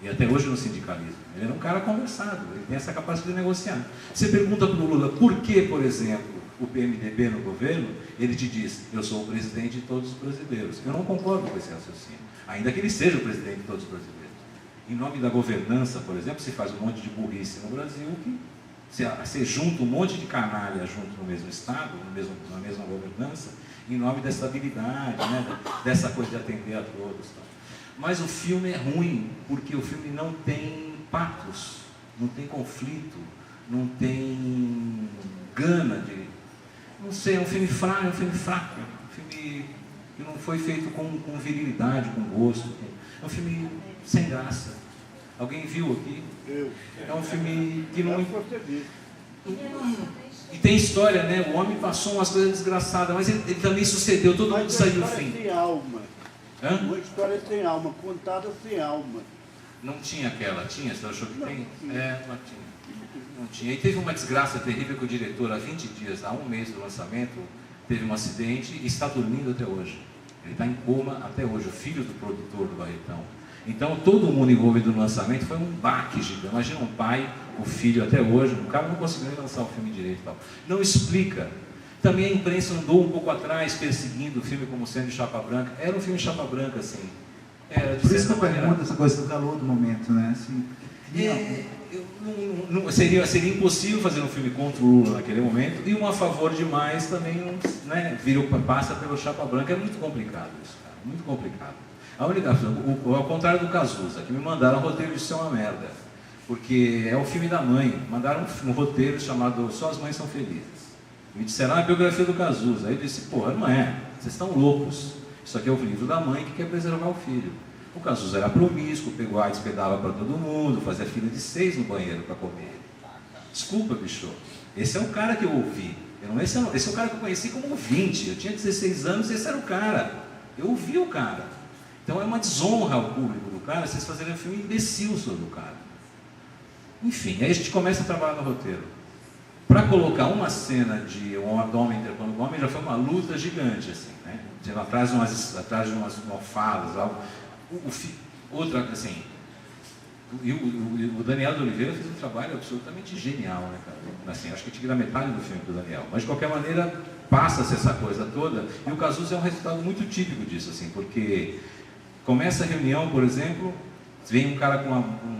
E até hoje no sindicalismo. Ele era um cara conversado, ele tem essa capacidade de negociar. Você pergunta para o Lula por que, por exemplo, o PMDB no governo, ele te diz, eu sou o presidente de todos os brasileiros. Eu não concordo com esse raciocínio, ainda que ele seja o presidente de todos os brasileiros. Em nome da governança, por exemplo, se faz um monte de burrice no Brasil, que você junta um monte de canalha junto no mesmo Estado, na mesma governança, em nome da estabilidade, né, dessa coisa de atender a todos. Tá? Mas o filme é ruim, porque o filme não tem patos, não tem conflito, não tem gana de... Não sei, é um filme fraco, um filme que não foi feito com virilidade, com gosto. É um filme sem graça. Alguém viu aqui? É um filme que não... E tem história, né? O homem passou umas coisas desgraçadas, mas ele também sucedeu, todo mundo saiu no fim. Sem alma. Hã? Uma história sem alma, contada sem alma. Não tinha aquela, tinha? Você achou que Não, tem? tinha. Não tinha. Não tinha. E teve uma desgraça terrível que o diretor, há 20 dias, há um mês do lançamento, teve um acidente e está dormindo até hoje. Ele está em coma até hoje, o filho do produtor do Barretão. Então, todo mundo envolvido no lançamento foi um baque gigante. Imagina um pai, o filho até hoje, o cara não conseguiu nem lançar o filme direito e tal. Não explica. Também a imprensa andou um pouco atrás, perseguindo o filme como sendo de chapa branca. Era um filme de chapa branca, assim. Era de Por isso que eu certa maneira. pergunto essa coisa do calor do momento, né? Assim, Seria impossível fazer um filme contra o Lula naquele momento, e um a favor demais também, né, passa pelo chapa branca. É muito complicado isso, cara, muito complicado. A única, ao contrário do Cazuza, que me mandaram um roteiro de ser uma merda, porque é o filme da mãe, mandaram um roteiro chamado Só as Mães São Felizes. Me disseram, a biografia do Cazuza. Aí eu disse, porra, não é, vocês estão loucos, isso aqui é o livro da mãe que quer preservar o filho. O Cazuza era promíscuo, pegou AIDS, pedava para todo mundo, fazia fila de 6 no banheiro para comer. Desculpa, bicho, esse é o cara que eu ouvi. Esse é o cara que eu conheci como ouvinte. Eu tinha 16 anos e esse era o cara. Eu ouvi o cara. Então é uma desonra ao público do cara vocês fazerem um filme imbecil sobre o cara. Enfim, aí a gente começa a trabalhar no roteiro. Para colocar uma cena de um homem interpondo um homem já foi uma luta gigante, assim, né? Atrás de umas falas, algo. Outra, assim, o Daniel de Oliveira fez um trabalho absolutamente genial, né, cara? Assim, acho que tinha que dar metade do filme do Daniel, mas de qualquer maneira passa-se essa coisa toda, e o Cazuza é um resultado muito típico disso, assim, porque começa a reunião, por exemplo, vem um cara com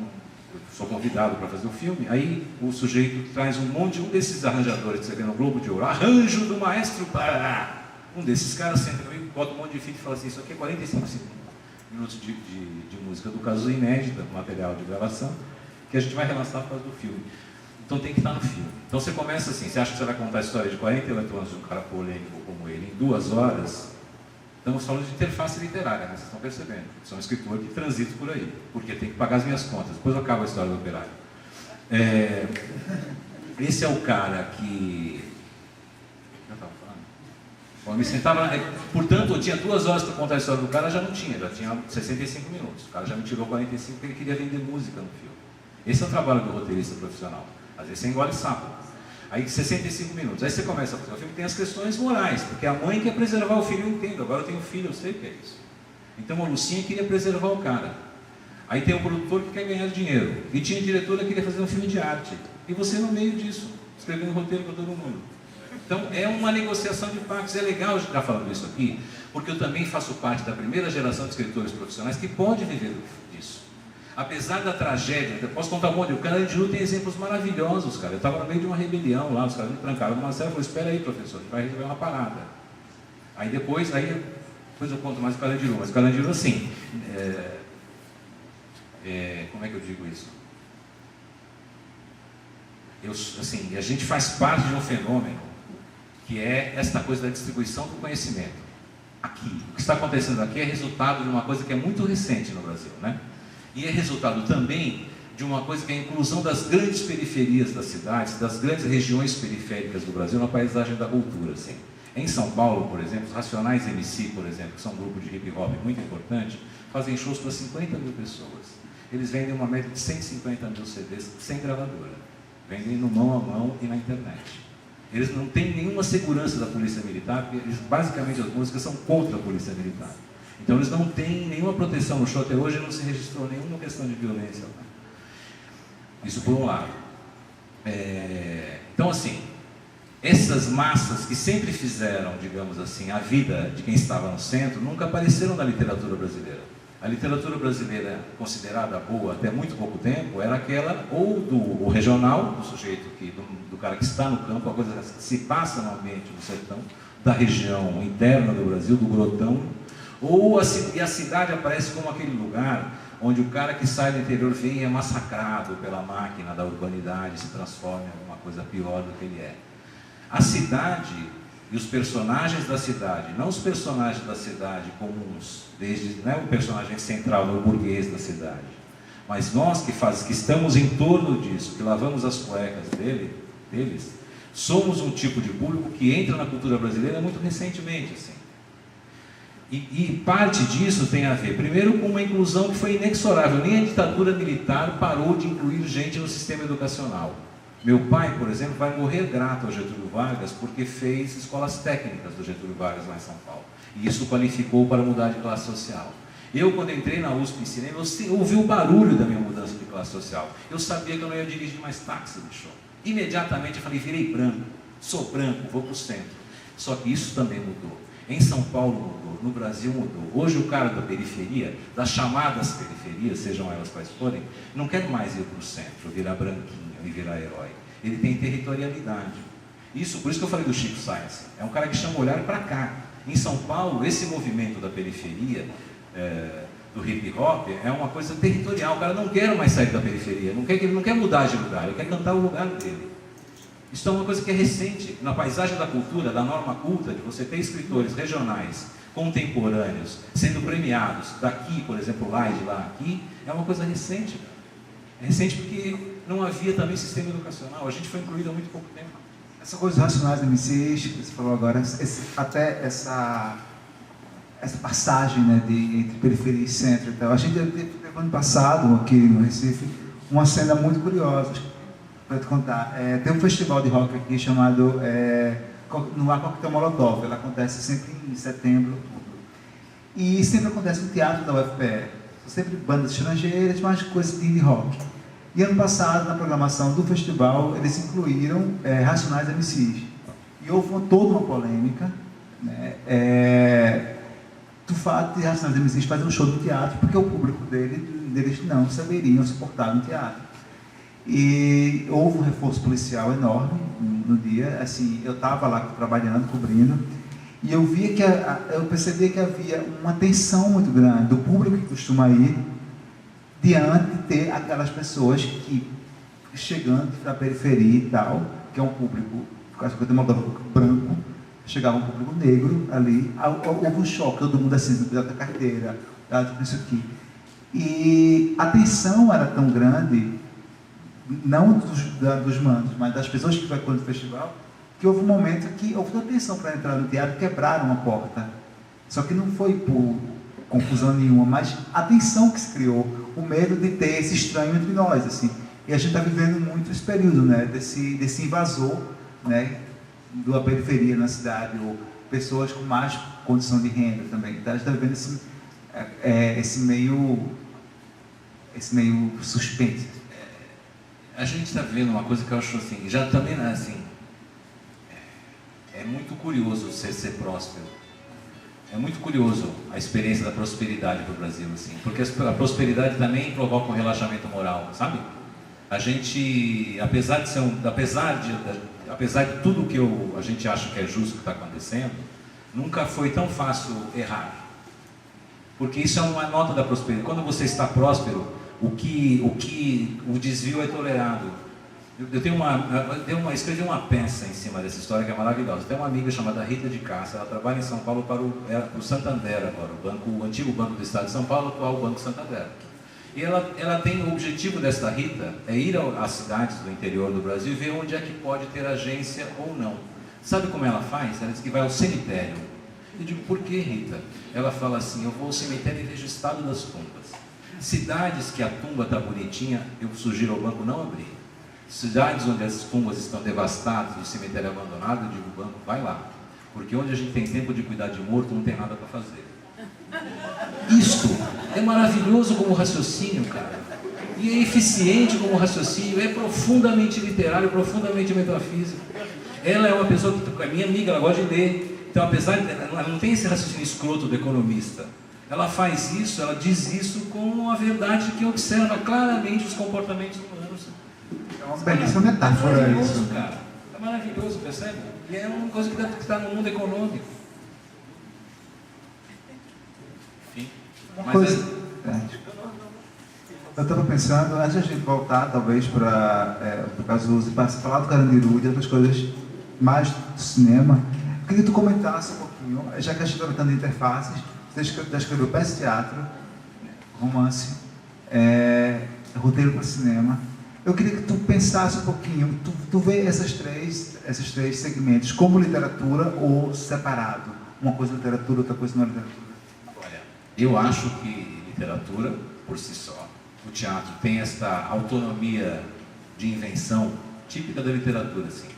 sou convidado para fazer o filme, aí o sujeito traz um desses arranjadores que você vê no Globo de Ouro, arranjo do maestro Pará. Um desses caras senta comigo, bota um monte de fita e fala assim, isso aqui é 45 minutos de música do Cazuza inédita, material de gravação, que a gente vai relançar por causa do filme. Então tem que estar no filme. Então você começa assim, você acha que você vai contar a história de 48 anos de um cara polêmico como ele em 2 horas? Estamos falando de interface literária, né? Vocês estão percebendo. Sou um escritor que transito por aí, porque tem que pagar as minhas contas. Depois eu acabo a história do operário. Esse é o cara que... Eu estava falando? Bom, eu me sentava... Portanto, eu tinha 2 horas para contar a história do cara, já não tinha. Já tinha 65 minutos. O cara já me tirou 45 porque ele queria vender música no filme. Esse é o trabalho do roteirista profissional. Às vezes você engole sapo. Aí 65 minutos. Aí você começa a fazer o filme, tem as questões morais, porque a mãe quer preservar o filho, eu entendo. Agora eu tenho filho, eu sei o que é isso. Então a Lucinha queria preservar o cara. Aí tem o produtor que quer ganhar dinheiro. E tinha a diretora que queria fazer um filme de arte. E você no meio disso, escrevendo roteiro para todo mundo. Então é uma negociação de partes. É legal estar falando isso aqui, porque eu também faço parte da primeira geração de escritores profissionais que pode viver disso. Apesar da tragédia, eu posso contar um monte, o Carandiru tem exemplos maravilhosos, cara. Eu estava no meio de uma rebelião lá, os caras me trancaram numa cela, eu falei, espera aí, professor, a gente vai resolver uma parada. Aí depois eu conto mais o Carandiru, mas o Carandiru, assim, como é que eu digo isso? Assim, a gente faz parte de um fenômeno que é esta coisa da distribuição do conhecimento. Aqui, o que está acontecendo aqui é resultado de uma coisa que é muito recente no Brasil, né? E é resultado também de uma coisa que é a inclusão das grandes periferias das cidades, das grandes regiões periféricas do Brasil na paisagem da cultura, assim. Em São Paulo, por exemplo, os Racionais MC, por exemplo, que são um grupo de hip hop muito importante, fazem shows para 50 mil pessoas. Eles vendem uma média de 150 mil CDs sem gravadora. Vendem no mão a mão e na internet. Eles não têm nenhuma segurança da polícia militar, porque basicamente as músicas são contra a polícia militar. Então eles não têm nenhuma proteção no show, até hoje não se registrou nenhuma questão de violência. Isso por um lado. Então assim, essas massas que sempre fizeram, digamos assim, a vida de quem estava no centro, nunca apareceram na literatura brasileira. A literatura brasileira, considerada boa até muito pouco tempo, era aquela ou do regional, do sujeito, do cara que está no campo, a coisa que se passa no ambiente do sertão, da região interna do Brasil, do grotão, e a cidade aparece como aquele lugar onde o cara que sai do interior vem e é massacrado pela máquina da urbanidade, se transforma em alguma coisa pior do que ele é. A cidade e os personagens da cidade, não os personagens da cidade comuns, desde o personagem central, o burguês da cidade, mas nós que estamos em torno disso, que lavamos as cuecas deles, somos um tipo de público que entra na cultura brasileira muito recentemente, assim. E parte disso tem a ver, primeiro, com uma inclusão que foi inexorável. Nem a ditadura militar parou de incluir gente no sistema educacional. Meu pai, por exemplo, vai morrer grato ao Getúlio Vargas porque fez escolas técnicas do Getúlio Vargas lá em São Paulo. E isso qualificou para mudar de classe social. Eu, quando entrei na USP em cinema, eu ouvi o barulho da minha mudança de classe social. Eu sabia que eu não ia dirigir mais táxi no show. Imediatamente eu falei, virei branco, sou branco, vou para o centro. Só que isso também mudou. Em São Paulo mudou, no Brasil mudou. Hoje o cara da periferia, das chamadas periferias, sejam elas quais forem, não quer mais ir para o centro, virar branquinho e virar herói. Ele tem territorialidade. Por isso que eu falei do Chico Sainz. É um cara que chama o olhar para cá. Em São Paulo, esse movimento da periferia, do hip hop, é uma coisa territorial. O cara não quer mais sair da periferia, ele não quer mudar de lugar, ele quer cantar o lugar dele. Isso é uma coisa que é recente, na paisagem da cultura, da norma culta, de você ter escritores regionais, contemporâneos, sendo premiados, daqui, por exemplo, lá e de lá aqui, é uma coisa recente. É recente porque não havia também sistema educacional, a gente foi incluído há muito pouco tempo. Essa coisa dos Racionais MCs, que você falou agora, até essa passagem, né, entre periferia e centro e tal. A gente teve ano passado, aqui no Recife, uma cena muito curiosa, para te contar. Tem um festival de rock aqui chamado no Ar Coquetel Molotov. Ela acontece sempre em setembro, outubro. E sempre acontece no teatro da UFPE. São sempre bandas estrangeiras, mas coisas de indie rock. E ano passado, na programação do festival, eles incluíram Racionais MCs. E houve toda uma polêmica, né, do fato de Racionais MCs fazer um show no teatro, porque o público deles não saberiam suportar no teatro. E houve um reforço policial enorme no dia. Assim, eu estava lá trabalhando, cobrindo, e eu via eu percebia que havia uma tensão muito grande do público que costuma ir diante de ter aquelas pessoas que chegando da periferia e tal, que é um público, quase que demográfico branco, chegava um público negro ali, houve um choque, todo mundo assim, da carteira, isso aqui. E a tensão era tão grande, não dos manos, mas das pessoas que frequentam o festival, que houve um momento que houve uma tensão para entrar no teatro, quebraram uma porta. Só que não foi por confusão nenhuma, mas a tensão que se criou, o medo de ter esse estranho entre nós, assim. E a gente está vivendo muito esse período, né, desse invasor, né, da periferia na cidade, ou pessoas com mais condição de renda também. Então a gente está vivendo esse meio suspense. A gente está vendo uma coisa que eu acho assim, já também assim, é muito curioso ser próspero. É muito curioso a experiência da prosperidade para o Brasil, assim, porque a prosperidade também provoca um relaxamento moral, sabe? A gente, apesar de tudo que a gente acha que é justo que está acontecendo, nunca foi tão fácil errar. Porque isso é uma nota da prosperidade. Quando você está próspero, o desvio é tolerado. Eu escrevi uma peça em cima dessa história que é maravilhosa. Tem uma amiga chamada Rita de Cássia, ela trabalha em São Paulo para o Santander agora, o antigo Banco do Estado de São Paulo, o atual Banco Santander. E ela tem o objetivo desta Rita, é ir às cidades do interior do Brasil e ver onde é que pode ter agência ou não. Sabe como ela faz? Ela diz que vai ao cemitério. Eu digo, por que, Rita? Ela fala assim, eu vou ao cemitério e vejo o estado das tumbas. Cidades que a tumba está bonitinha, eu sugiro ao banco não abrir. Cidades onde as tumbas estão devastadas e o cemitério abandonado, eu digo, banco, vai lá. Porque onde a gente tem tempo de cuidar de morto, não tem nada para fazer. Isto é maravilhoso como raciocínio, cara. E é eficiente como raciocínio, é profundamente literário, profundamente metafísico. Ela é uma pessoa que é minha amiga, ela gosta de ler. Então, apesar de ela não tem esse raciocínio escroto do economista, ela faz isso, ela diz isso com a verdade que observa claramente os comportamentos humanos. É uma belíssima metáfora É maravilhoso, isso. cara. É maravilhoso, percebe? E é uma coisa que está no mundo econômico. Enfim. Uma coisa. Eu estava pensando, antes de a gente voltar, talvez, para o Cazuza, para falar do Carandiru e de outras coisas mais do cinema, eu queria que tu comentasse um pouquinho, já que a gente está tratando de interfaces, você já escreveu peça de teatro, romance, roteiro para cinema. Eu queria que tu pensasse um pouquinho, tu vê esses três segmentos como literatura ou separado? Uma coisa é literatura, outra coisa não é literatura? Olha, eu acho que literatura, por si só, o teatro tem esta autonomia de invenção típica da literatura, assim.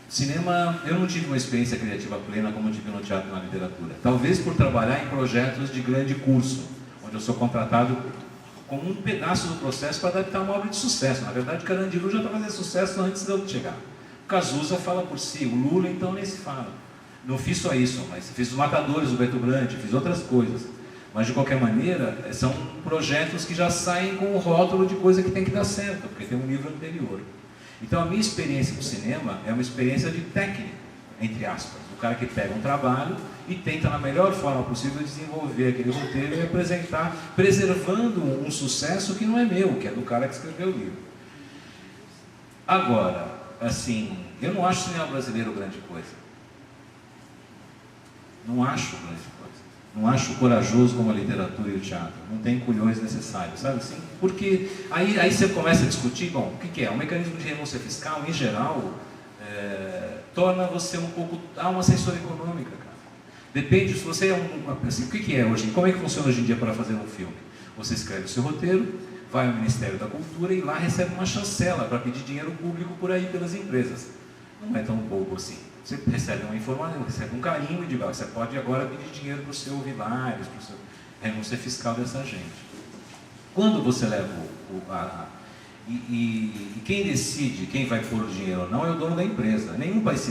Cinema, eu não tive uma experiência criativa plena como tive no teatro e na literatura. Talvez por trabalhar em projetos de grande curso, onde eu sou contratado como um pedaço do processo para adaptar uma obra de sucesso. Na verdade, o Carandiru já está fazendo sucesso antes de eu chegar. O Cazuza fala por si, o Lula então nem se fala. Não fiz só isso, mas fiz os Matadores, o Beto Brant, fiz outras coisas. Mas de qualquer maneira, são projetos que já saem com o rótulo de coisa que tem que dar certo, porque tem um livro anterior. Então a minha experiência com o cinema é uma experiência de técnica, entre aspas. O cara que pega um trabalho e tenta na melhor forma possível desenvolver aquele roteiro e apresentar, preservando um sucesso que não é meu, que é do cara que escreveu o livro. Agora, assim, eu não acho o cinema brasileiro grande coisa. Não acho grande coisa. Não acho corajoso como a literatura e o teatro. Não tem culhões necessários, sabe assim? Porque aí você começa a discutir, bom, o que é? O mecanismo de renúncia fiscal, em geral, torna você um pouco... Há uma censura econômica, cara. Depende, se você é assim, o que é hoje? Como é que funciona hoje em dia para fazer um filme? Você escreve o seu roteiro, vai ao Ministério da Cultura e lá recebe uma chancela para pedir dinheiro público por aí pelas empresas. Não é tão bobo assim. Você recebe uma informação, recebe um carinho e diz, você pode agora pedir dinheiro para o seu Vilares, para o seu renúncia fiscal dessa gente. Quando você leva e quem decide quem vai pôr o dinheiro ou não é o dono da empresa. Nenhum país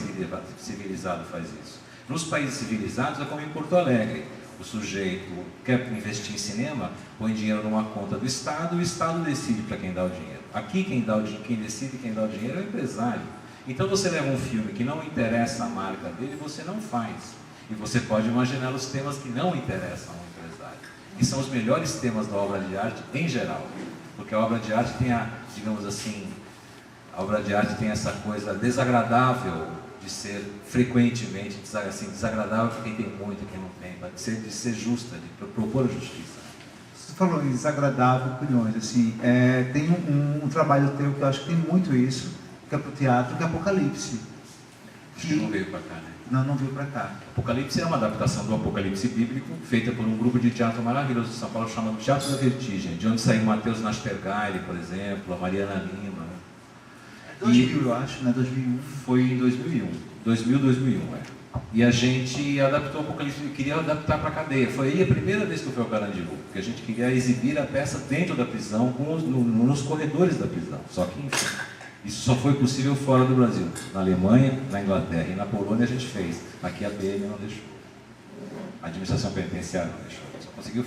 civilizado faz isso. Nos países civilizados é como em Porto Alegre. O sujeito quer investir em cinema, põe dinheiro numa conta do Estado e o Estado decide para quem dá o dinheiro. Aqui quem decide quem dá o dinheiro é o empresário. Então você leva um filme que não interessa a marca dele, você não faz. E você pode imaginar os temas que não interessam ao empresário. Que são os melhores temas da obra de arte em geral. Porque a obra de arte tem digamos assim, a obra de arte tem essa coisa desagradável de ser frequentemente desagradável para quem tem muito e quem não tem, de ser justa, de propor a justiça. Você falou em desagradável, culhões, assim, tem um trabalho teu que eu acho que tem muito isso, que é para o teatro, que é Apocalipse. Que não veio para cá, né? Não veio para cá. Apocalipse é uma adaptação do Apocalipse bíblico, feita por um grupo de teatro maravilhoso de São Paulo, chamado Teatro da Vertigem, de onde saiu Matheus Nastergaile, por exemplo, a Mariana Lima. 2000, eu acho, né? 2001. Foi em 2001. 2001, E a gente adaptou o Apocalipse, queria adaptar para a cadeia. Foi aí a primeira vez que eu fui ao Carandiru, porque a gente queria exibir a peça dentro da prisão, nos corredores da prisão. Só que, enfim, isso só foi possível fora do Brasil. Na Alemanha, na Inglaterra e na Polônia a gente fez. Aqui a BM não deixou. A administração penitenciária não deixou. Só conseguiu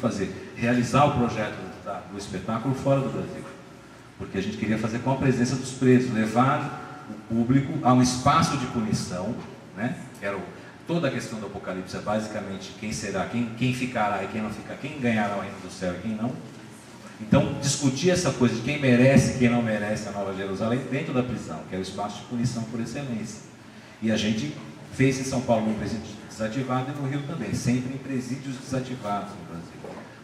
realizar o projeto do espetáculo fora do Brasil. Porque a gente queria fazer com a presença dos presos, levar o público a um espaço de punição, né? Era toda a questão do Apocalipse é basicamente quem será, quem ficará e quem não ficará, quem ganhará o reino do céu e quem não. Então, discutir essa coisa de quem merece e quem não merece a Nova Jerusalém dentro da prisão, que é o espaço de punição por excelência. E a gente fez em São Paulo um presídio desativado e no Rio também, sempre em presídios desativados no Brasil,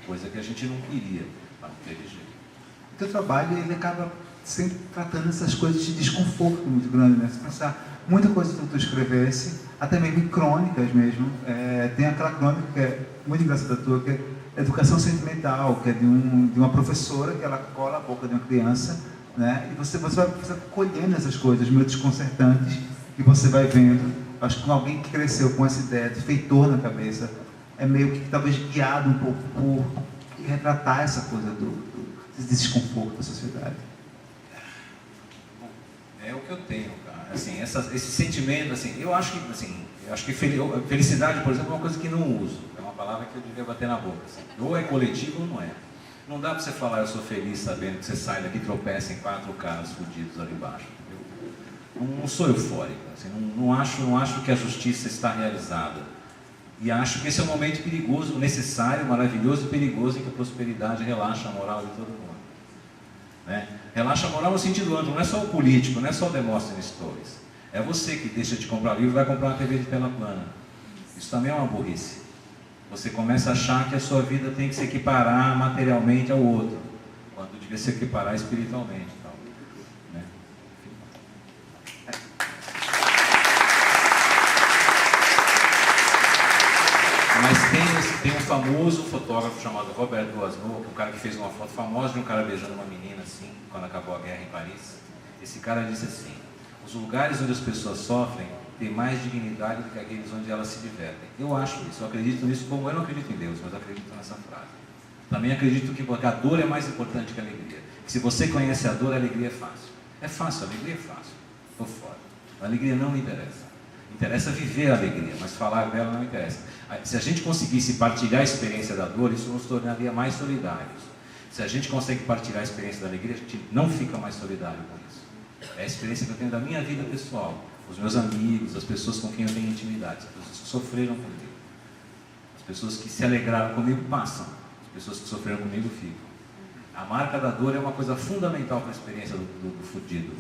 coisa que a gente não queria, mas não teve jeito. O teu trabalho, ele acaba sempre tratando essas coisas de desconforto muito grande, né? Se pensar, muita coisa que tu escrevesse, até mesmo em crônicas mesmo, tem aquela crônica que é muito engraçada tua, que é Educação Sentimental, que é de uma professora que ela cola a boca de uma criança, né? E você vai colhendo essas coisas meio desconcertantes que você vai vendo. Acho que alguém que cresceu com essa ideia de feitor na cabeça é meio que talvez guiado um pouco por retratar essa coisa desse desconforto da sociedade. É o que eu tenho, cara. Assim, esse sentimento, assim, eu acho que felicidade, por exemplo, é uma coisa que não uso. É uma palavra que eu devia bater na boca. Assim. Ou é coletivo ou não é. Não dá para você falar eu sou feliz sabendo que você sai daqui e tropeça em 4 caras fodidos ali embaixo. Não sou eufórico, assim, não acho que a justiça está realizada. E acho que esse é um momento perigoso, necessário, maravilhoso e perigoso em que a prosperidade relaxa a moral de todo mundo. Né? Relaxa a moral no sentido amplo, não é só o político, não é só o Demóstenes Torres. É você que deixa de comprar livro e vai comprar uma TV de tela plana. Isso também é uma burrice. Você começa a achar que a sua vida tem que se equiparar materialmente ao outro, quando devia se equiparar espiritualmente. Mas tem um famoso fotógrafo chamado Robert Doisneau, um cara que fez uma foto famosa de um cara beijando uma menina assim, quando acabou a guerra em Paris. Esse cara disse assim: os lugares onde as pessoas sofrem têm mais dignidade do que aqueles onde elas se divertem. Eu acho isso, eu acredito nisso, como eu não acredito em Deus, mas acredito nessa frase. Também acredito que a dor é mais importante que a alegria. Que se você conhece a dor, a alegria é fácil. É fácil, a alegria é fácil. Estou fora. A alegria não me interessa. Interessa viver a alegria, mas falar dela não interessa. Se a gente conseguisse partilhar a experiência da dor, isso nos tornaria mais solidários. Se a gente consegue partilhar a experiência da alegria, a gente não fica mais solidário com isso. É a experiência que eu tenho da minha vida pessoal, os meus amigos, as pessoas com quem eu tenho intimidade, as pessoas que sofreram comigo. As pessoas que se alegraram comigo passam, as pessoas que sofreram comigo ficam. A marca da dor é uma coisa fundamental para a experiência do fudido,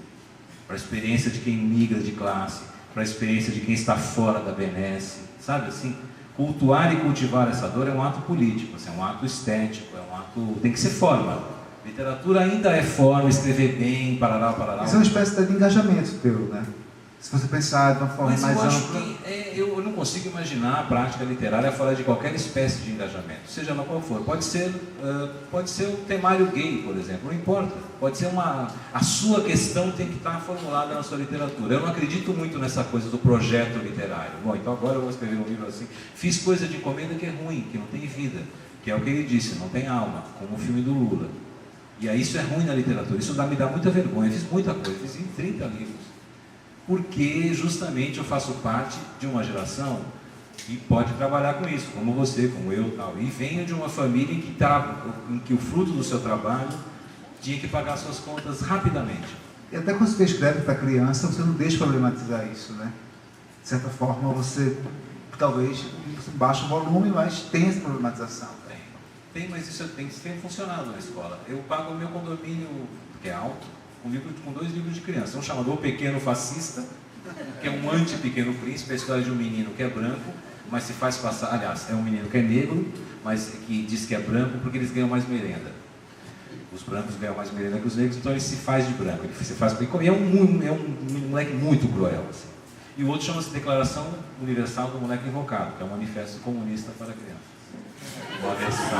para a experiência de quem migra de classe, para a experiência de quem está fora da benesse, sabe assim? Cultuar e cultivar essa dor é um ato político, assim, é um ato estético, tem que ser forma. Literatura ainda é forma, escrever bem, parará. Isso é uma espécie de engajamento teu, né? Se você pensar de uma forma mais ampla. Eu não consigo imaginar a prática literária fora de qualquer espécie de engajamento, seja lá qual for. Pode ser o temário gay, por exemplo, não importa. Pode ser a sua questão tem que estar formulada na sua literatura. Eu não acredito muito nessa coisa do projeto literário. Bom, então agora eu vou escrever um livro assim. Fiz coisa de encomenda que é ruim, que não tem vida, que é o que ele disse, não tem alma, como o filme do Lula. E aí isso é ruim na literatura, isso me dá muita vergonha. Eu fiz muita coisa, fiz 30 livros. Porque justamente eu faço parte de uma geração que pode trabalhar com isso, como você, como eu, tal. E venho de uma família em que o fruto do seu trabalho tinha que pagar suas contas rapidamente. E até quando você escreve para criança, você não deixa problematizar isso, né? De certa forma, você talvez baixa o volume, mas tem essa problematização. Tem, mas isso tem funcionado na escola. Eu pago o meu condomínio, que é alto, com 2 livros de criança. Um chamado O Pequeno Fascista, que é um anti-Pequeno Príncipe, a história de um menino que é branco, mas se faz passar, aliás, é um menino que é negro, mas que diz que é branco porque eles ganham mais merenda. Os brancos ganham mais merenda que os negros, então ele se faz de branco. E é um moleque muito cruel, assim. E o outro chama-se Declaração Universal do Moleque Invocado, que é um manifesto comunista para crianças. Uma versão.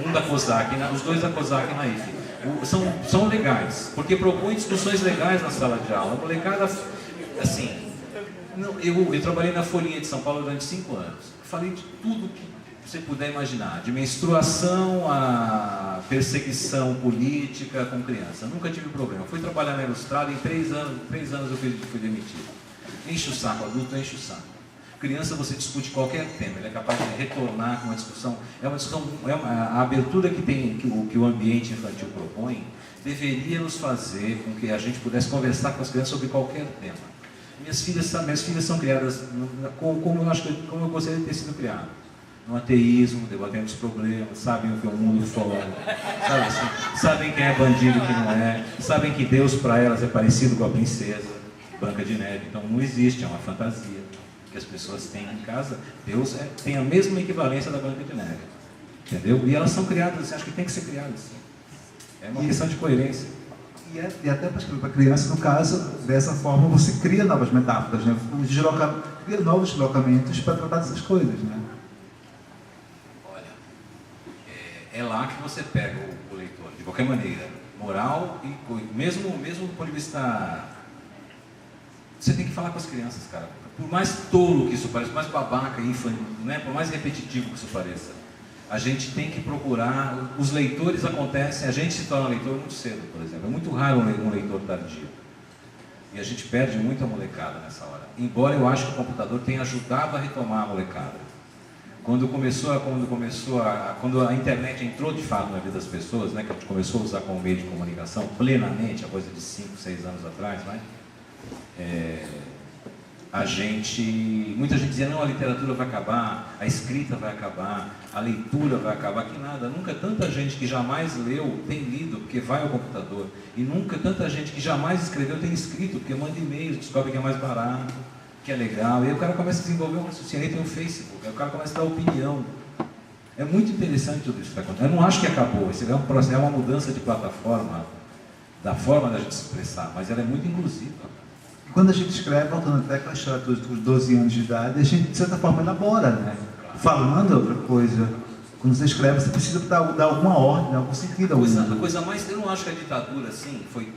Um da COSAC, os 2 da COSAC na IFE. São legais, porque propõem discussões legais na sala de aula. A molecada, assim, eu trabalhei na Folhinha de São Paulo durante 5 anos. Falei de tudo que você puder imaginar, de menstruação a perseguição política com criança. Nunca tive problema. Fui trabalhar na Ilustrada, em 3 anos eu fui demitido. Enche o saco, adulto enche o saco. criança você discute qualquer tema, ele é capaz de retornar com uma discussão. A abertura que o ambiente infantil propõe deveria nos fazer com que a gente pudesse conversar com as crianças sobre qualquer tema. Minhas filhas são criadas como eu gostaria de ter sido criado. No ateísmo, debatendo os problemas, sabem o que é o mundo fora, sabem quem é bandido e quem não é, sabem que Deus para elas é parecido com a princesa Branca de Neve, então não existe, é uma fantasia que as pessoas têm em casa. Deus tem a mesma equivalência da Branca de Neve, entendeu? E elas são criadas assim, acho que tem que ser criadas assim. É uma questão de coerência. E até para a criança, no caso, dessa forma você cria novas metáforas, né? Cria novos deslocamentos para tratar dessas coisas, né? É lá que você pega o leitor, de qualquer maneira, moral e mesmo do ponto de vista. Você tem que falar com as crianças, cara. Por mais tolo que isso pareça, por mais babaca, infantil, né? Por mais repetitivo que isso pareça, a gente tem que procurar. Os leitores acontecem, a gente se torna leitor muito cedo, por exemplo. É muito raro um leitor tardio. E a gente perde muita molecada nessa hora. Embora eu acho que o computador tenha ajudado a retomar a molecada. Quando a internet entrou de fato na vida das pessoas, né, que a gente começou a usar como meio de comunicação plenamente, a coisa de 5, 6 anos atrás, né, muita gente dizia, não, a literatura vai acabar, a escrita vai acabar, a leitura vai acabar, que nada, nunca tanta gente que jamais leu tem lido, porque vai ao computador, e nunca tanta gente que jamais escreveu tem escrito, porque manda e-mails, descobre que é mais barato, que é legal, e aí o cara começa a desenvolver um raciocínio, aí tem o Facebook, aí o cara começa a dar opinião. É muito interessante tudo isso que está acontecendo. Eu não acho que acabou, esse é um processo, é uma mudança de plataforma, da forma da gente se expressar, mas ela é muito inclusiva. Quando a gente escreve, voltando até com a história dos 12 anos de idade, a gente, de certa forma, elabora, né? Falando é outra coisa. Quando você escreve, você precisa dar alguma ordem, dar algum sentido. A coisa mais... Eu não acho que a ditadura, assim, foi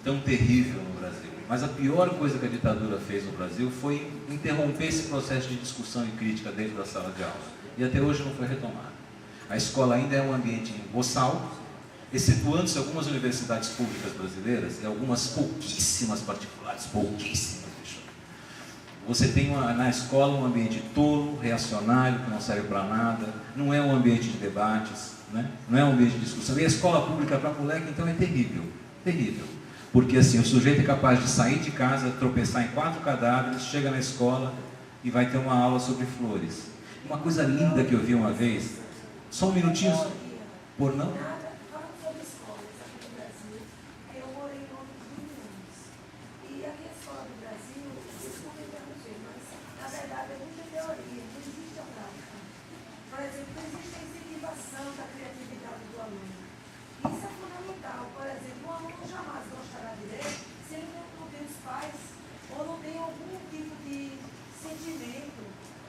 tão terrível no Brasil. Mas a pior coisa que a ditadura fez no Brasil foi interromper esse processo de discussão e crítica dentro da sala de aula. E até hoje não foi retomado. A escola ainda é um ambiente boçal, excetuando-se algumas universidades públicas brasileiras e algumas pouquíssimas particulares, pouquíssimas. Você tem na escola um ambiente tolo, reacionário, que não serve para nada, não é um ambiente de debates, né? Não é um ambiente de discussão. E a escola pública para moleque, então, é terrível, terrível. Porque assim, o sujeito é capaz de sair de casa, tropeçar em 4 cadáveres, chega na escola e vai ter uma aula sobre flores. Uma coisa linda que eu vi uma vez, só um minutinho, por não?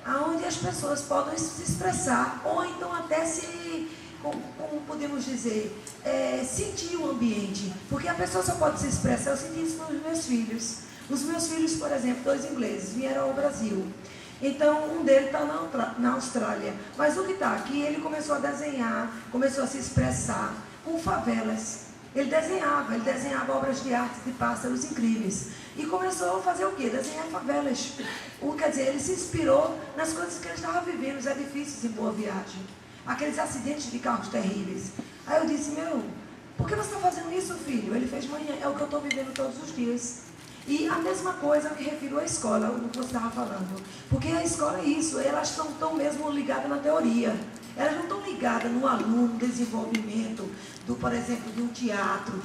Aonde as pessoas podem se expressar, ou então até como podemos dizer, sentir o ambiente, porque a pessoa só pode se expressar. Eu senti isso com os meus filhos. Os meus filhos, por exemplo, 2 ingleses, vieram ao Brasil. Então, um deles está na Austrália, mas o que está aqui, ele começou a desenhar, começou a se expressar com favelas. Ele desenhava obras de arte de pássaros incríveis. E começou a fazer o quê? Desenhar favelas. Quer dizer, ele se inspirou nas coisas que ele estava vivendo, os edifícios em Boa Viagem. Aqueles acidentes de carros terríveis. Aí eu disse, por que você está fazendo isso, filho? Ele fez, mãe, é o que eu estou vivendo todos os dias. E a mesma coisa eu me refiro à escola, o que você estava falando. Porque a escola é isso, elas não estão mesmo ligadas na teoria. Elas não estão ligadas no aluno, no desenvolvimento, por exemplo, de um teatro,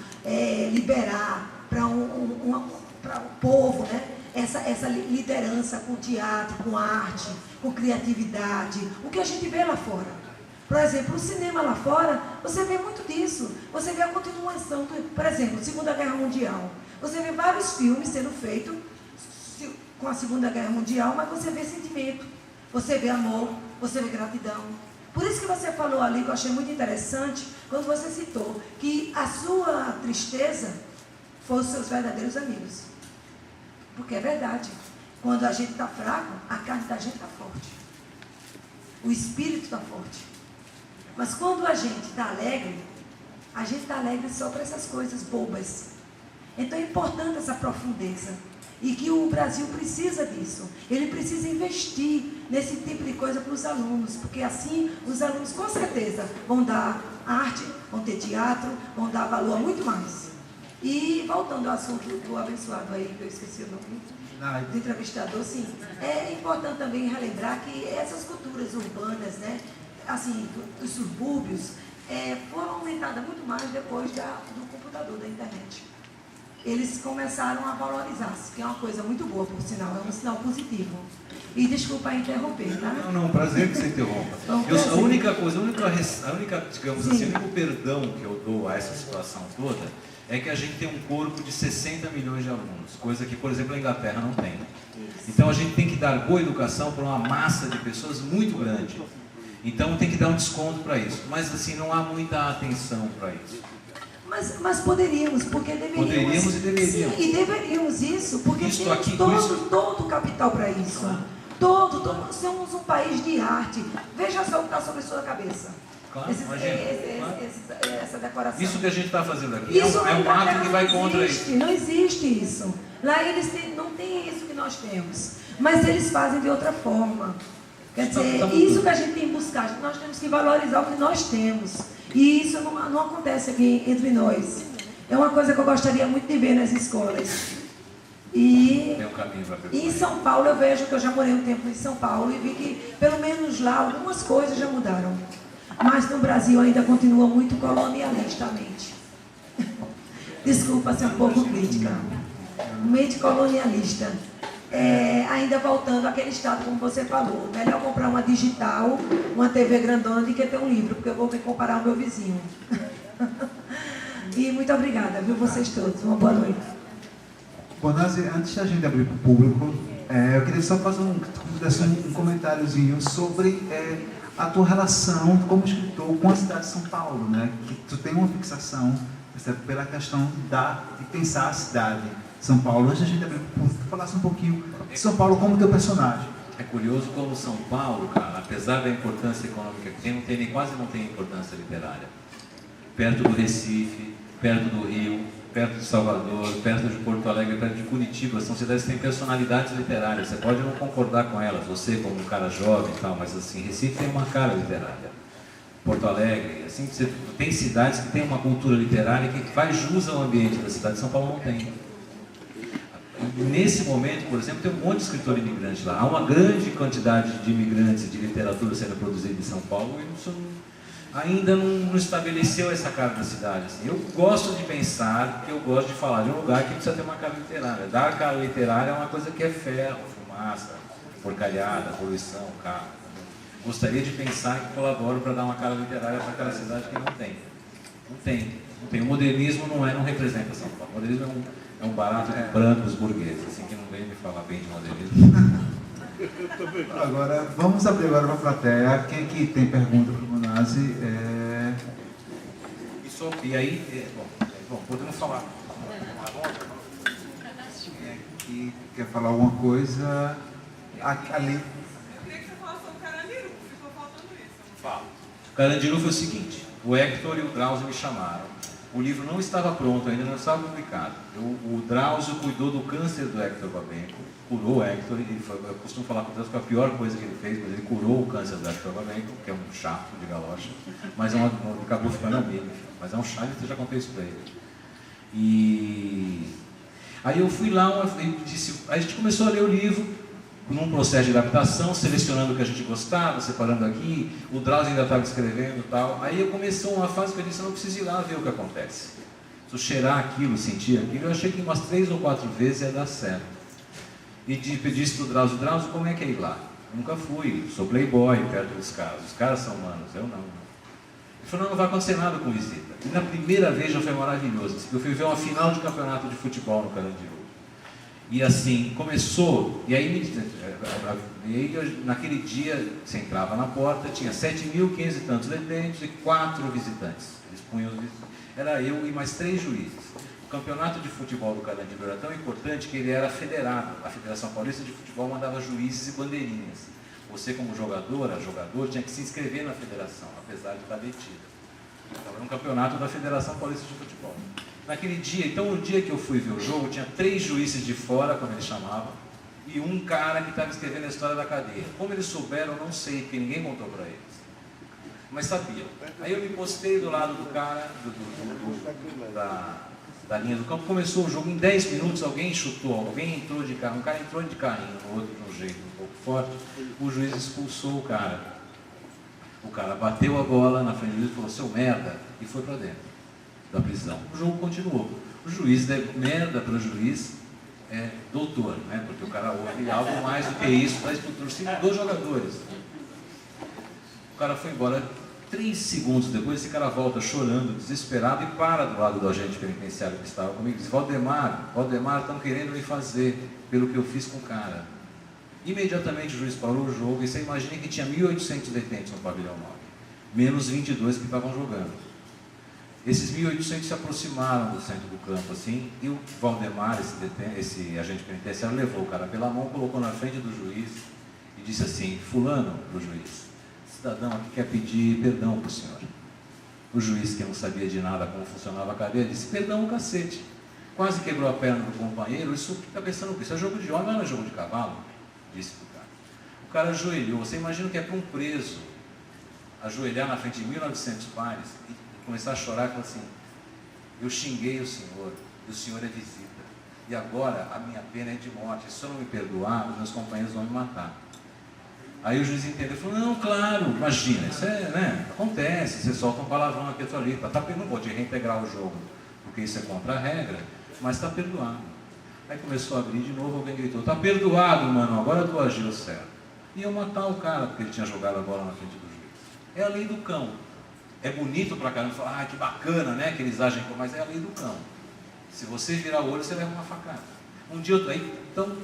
liberar para o povo, né? Essa liderança com teatro, com arte, com criatividade. O que a gente vê lá fora. Por exemplo, o cinema lá fora, você vê muito disso. Você vê a continuação, por exemplo, Segunda Guerra Mundial. Você vê vários filmes sendo feitos com a Segunda Guerra Mundial, mas você vê sentimento, você vê amor, você vê gratidão. Por isso que você falou ali, que eu achei muito interessante, quando você citou que a sua tristeza foram os seus verdadeiros amigos. Porque é verdade. Quando a gente está fraco, a carne da gente está forte. O espírito está forte. Mas quando a gente está alegre, a gente está alegre só para essas coisas bobas. Então é importante essa profundeza. E que o Brasil precisa disso. Ele precisa investir nesse tipo de coisa para os alunos, porque assim os alunos com certeza vão dar arte, vão ter teatro, vão dar valor a muito mais. E voltando ao assunto do abençoado aí, que eu esqueci o nome, do entrevistador, sim, é importante também relembrar que essas culturas urbanas, né, assim, dos subúrbios, foram aumentadas muito mais depois do computador, da internet. Eles começaram a valorizar-se, que é uma coisa muito boa, por sinal, é um sinal positivo. E desculpa interromper, tá? Não, prazer que você interrompa. A única coisa, digamos assim, o único perdão que eu dou a essa situação toda é que a gente tem um corpo de 60 milhões de alunos, coisa que, por exemplo, a Inglaterra não tem. Então a gente tem que dar boa educação para uma massa de pessoas muito grande. Então tem que dar um desconto para isso. Mas assim, não há muita atenção para isso. Mas poderíamos, porque deveríamos. Poderíamos e deveríamos. Sim, e deveríamos isso, porque Isto temos aqui, todo o capital para isso. Somos um país de arte. Veja só o que está sobre sua cabeça. Claro, Essa decoração. Isso que a gente está fazendo aqui é um ato que vai contra isso. Não existe isso. Lá eles não têm isso que nós temos. Mas eles fazem de outra forma. Quer dizer, isso que a gente tem que buscar. Nós temos que valorizar o que nós temos. E isso não acontece aqui entre nós. É uma coisa que eu gostaria muito de ver nas escolas. E em São Paulo eu vejo que eu já morei um tempo em São Paulo e vi que pelo menos lá algumas coisas já mudaram. Mas no Brasil ainda continua muito colonialistamente. Desculpa ser um pouco crítica. Mente colonialista. Ainda voltando àquele estado, como você falou, melhor comprar uma digital, uma TV grandona, do que ter um livro, porque eu vou me comparar ao meu vizinho. E muito obrigada, viu, vocês todos. Uma boa noite. Bonazzi, antes da gente abrir para o público, eu queria só fazer um comentáriozinho sobre a tua relação como escritor com a cidade de São Paulo, né? Que tu tem uma fixação, percebe, pela questão de pensar a cidade de São Paulo. Antes da gente abrir para o público, falasse um pouquinho de São Paulo como teu personagem. É curioso como São Paulo, cara, apesar da importância econômica que tem, quase não tem importância literária. Perto do Recife, perto do Rio, perto de Salvador, perto de Porto Alegre, perto de Curitiba, são cidades que têm personalidades literárias. Você pode não concordar com elas, você como um cara jovem e tal, mas assim, Recife tem uma cara literária. Porto Alegre, assim, você tem cidades que têm uma cultura literária que faz jus ao ambiente da cidade. São Paulo não tem. Nesse momento, por exemplo, tem um monte de escritor imigrante lá. Há uma grande quantidade de imigrantes de literatura sendo produzida em São Paulo e isso ainda não estabeleceu essa cara da cidade. Assim. Eu gosto de pensar, porque eu gosto de falar de um lugar que precisa ter uma cara literária. Dar cara literária é uma coisa que é ferro, fumaça, porcalhada, poluição, carro. Gostaria de pensar que colaboro para dar uma cara literária para aquela cidade que não tem. Não tem. O modernismo não representa São Paulo. O modernismo é um barato de brancos burgueses, assim, que não vem me falar bem de modernismo. Agora, vamos abrir agora para a plateia. Quem que tem pergunta para o Bonazzi? E aí, bom, podemos falar. Quem aqui quer falar alguma coisa? Ali. Eu queria que você falasse sobre o Carandiru, ficou faltando isso. Fala. O Carandiru foi o seguinte, o Hector e o Drauzio me chamaram. O livro não estava pronto, ainda não estava publicado. O Drauzio cuidou do câncer do Hector Babenco, curou o Hector, eu costumo falar com o Drauzio que foi a pior coisa que ele fez, mas ele curou o câncer do Hector Babenco, que é um chato de galocha, mas acabou ficando amigo, mas é um chato, eu já contei isso para ele. E aí eu fui lá, a gente começou a ler o livro, num processo de adaptação, selecionando o que a gente gostava, separando aqui, o Drauzio ainda estava escrevendo e tal. Aí eu comecei uma fase que eu disse, eu não preciso ir lá ver o que acontece. Se eu cheirar aquilo, sentir aquilo, eu achei que umas 3 ou 4 vezes ia dar certo. E disse para o Drauzio, como é que é ir lá? Nunca fui, sou playboy perto dos caras, os caras são humanos, eu não. Ele falou, não vai acontecer nada com visita. E na primeira vez já foi maravilhoso, eu fui ver uma final de campeonato de futebol no Carandiru. E assim, começou, e aí naquele dia, você entrava na porta, tinha 7.500 e tantos detentos e 4 visitantes. Eles punham, era eu e mais 3 juízes. O campeonato de futebol do Carandiru era tão importante que ele era federado. A Federação Paulista de Futebol mandava juízes e bandeirinhas. Você, como jogador, tinha que se inscrever na federação, apesar de estar detido. Então era um campeonato da Federação Paulista de Futebol. Naquele dia, então no dia que eu fui ver o jogo, tinha 3 juízes de fora, como eles chamavam, e um cara que estava escrevendo a história da cadeia. Como eles souberam, eu não sei, porque ninguém contou para eles. Mas sabiam. Aí eu me postei do lado do cara, da linha do campo, começou o jogo, em 10 minutos alguém chutou, alguém entrou de carro, um cara entrou de carrinho, o outro de um jeito um pouco forte, o juiz expulsou o cara. O cara bateu a bola na frente do juiz e falou, seu merda, e foi para dentro da prisão. O jogo continuou. O juiz deu merda para o juiz, doutor, né? Porque o cara ouve algo mais do que isso, da torcida dos jogadores. O cara foi embora. 3 segundos depois, esse cara volta chorando, desesperado, e para do lado do agente penitenciário que estava comigo e diz, Valdemar, estão querendo me fazer pelo que eu fiz com o cara. Imediatamente o juiz parou o jogo, e você imagina que tinha 1.800 detentos no pavilhão 9, menos 22 que estavam jogando. Esses 1.800 se aproximaram do centro do campo, assim, e o Valdemar, esse agente penitenciário, levou o cara pela mão, colocou na frente do juiz e disse assim, fulano, pro juiz, cidadão aqui quer pedir perdão para o senhor. O juiz, que não sabia de nada como funcionava a cadeia, disse, perdão o cacete. Quase quebrou a perna do companheiro, isso que está pensando com isso? É jogo de homem, não é jogo de cavalo? Disse para o cara. O cara ajoelhou. Você imagina o que é para um preso ajoelhar na frente de 1.900 pares e começar a chorar e falar assim, eu xinguei o senhor, e o senhor é visita. E agora a minha pena é de morte. Se o senhor não me perdoar, os meus companheiros vão me matar. Aí o juiz entendeu e falou, não, claro, imagina, isso acontece, você solta um palavrão aqui, ali, não pode reintegrar o jogo, porque isso é contra a regra, mas está perdoado. Aí começou a abrir de novo, alguém gritou, está perdoado, mano, agora tu agiu certo. E eu matar o cara, porque ele tinha jogado a bola na frente do juiz. É a lei do cão. É bonito pra caramba, falar, que bacana, né, que eles agem, mas é a lei do cão. Se você virar o olho, você leva uma facada. Um dia eu então,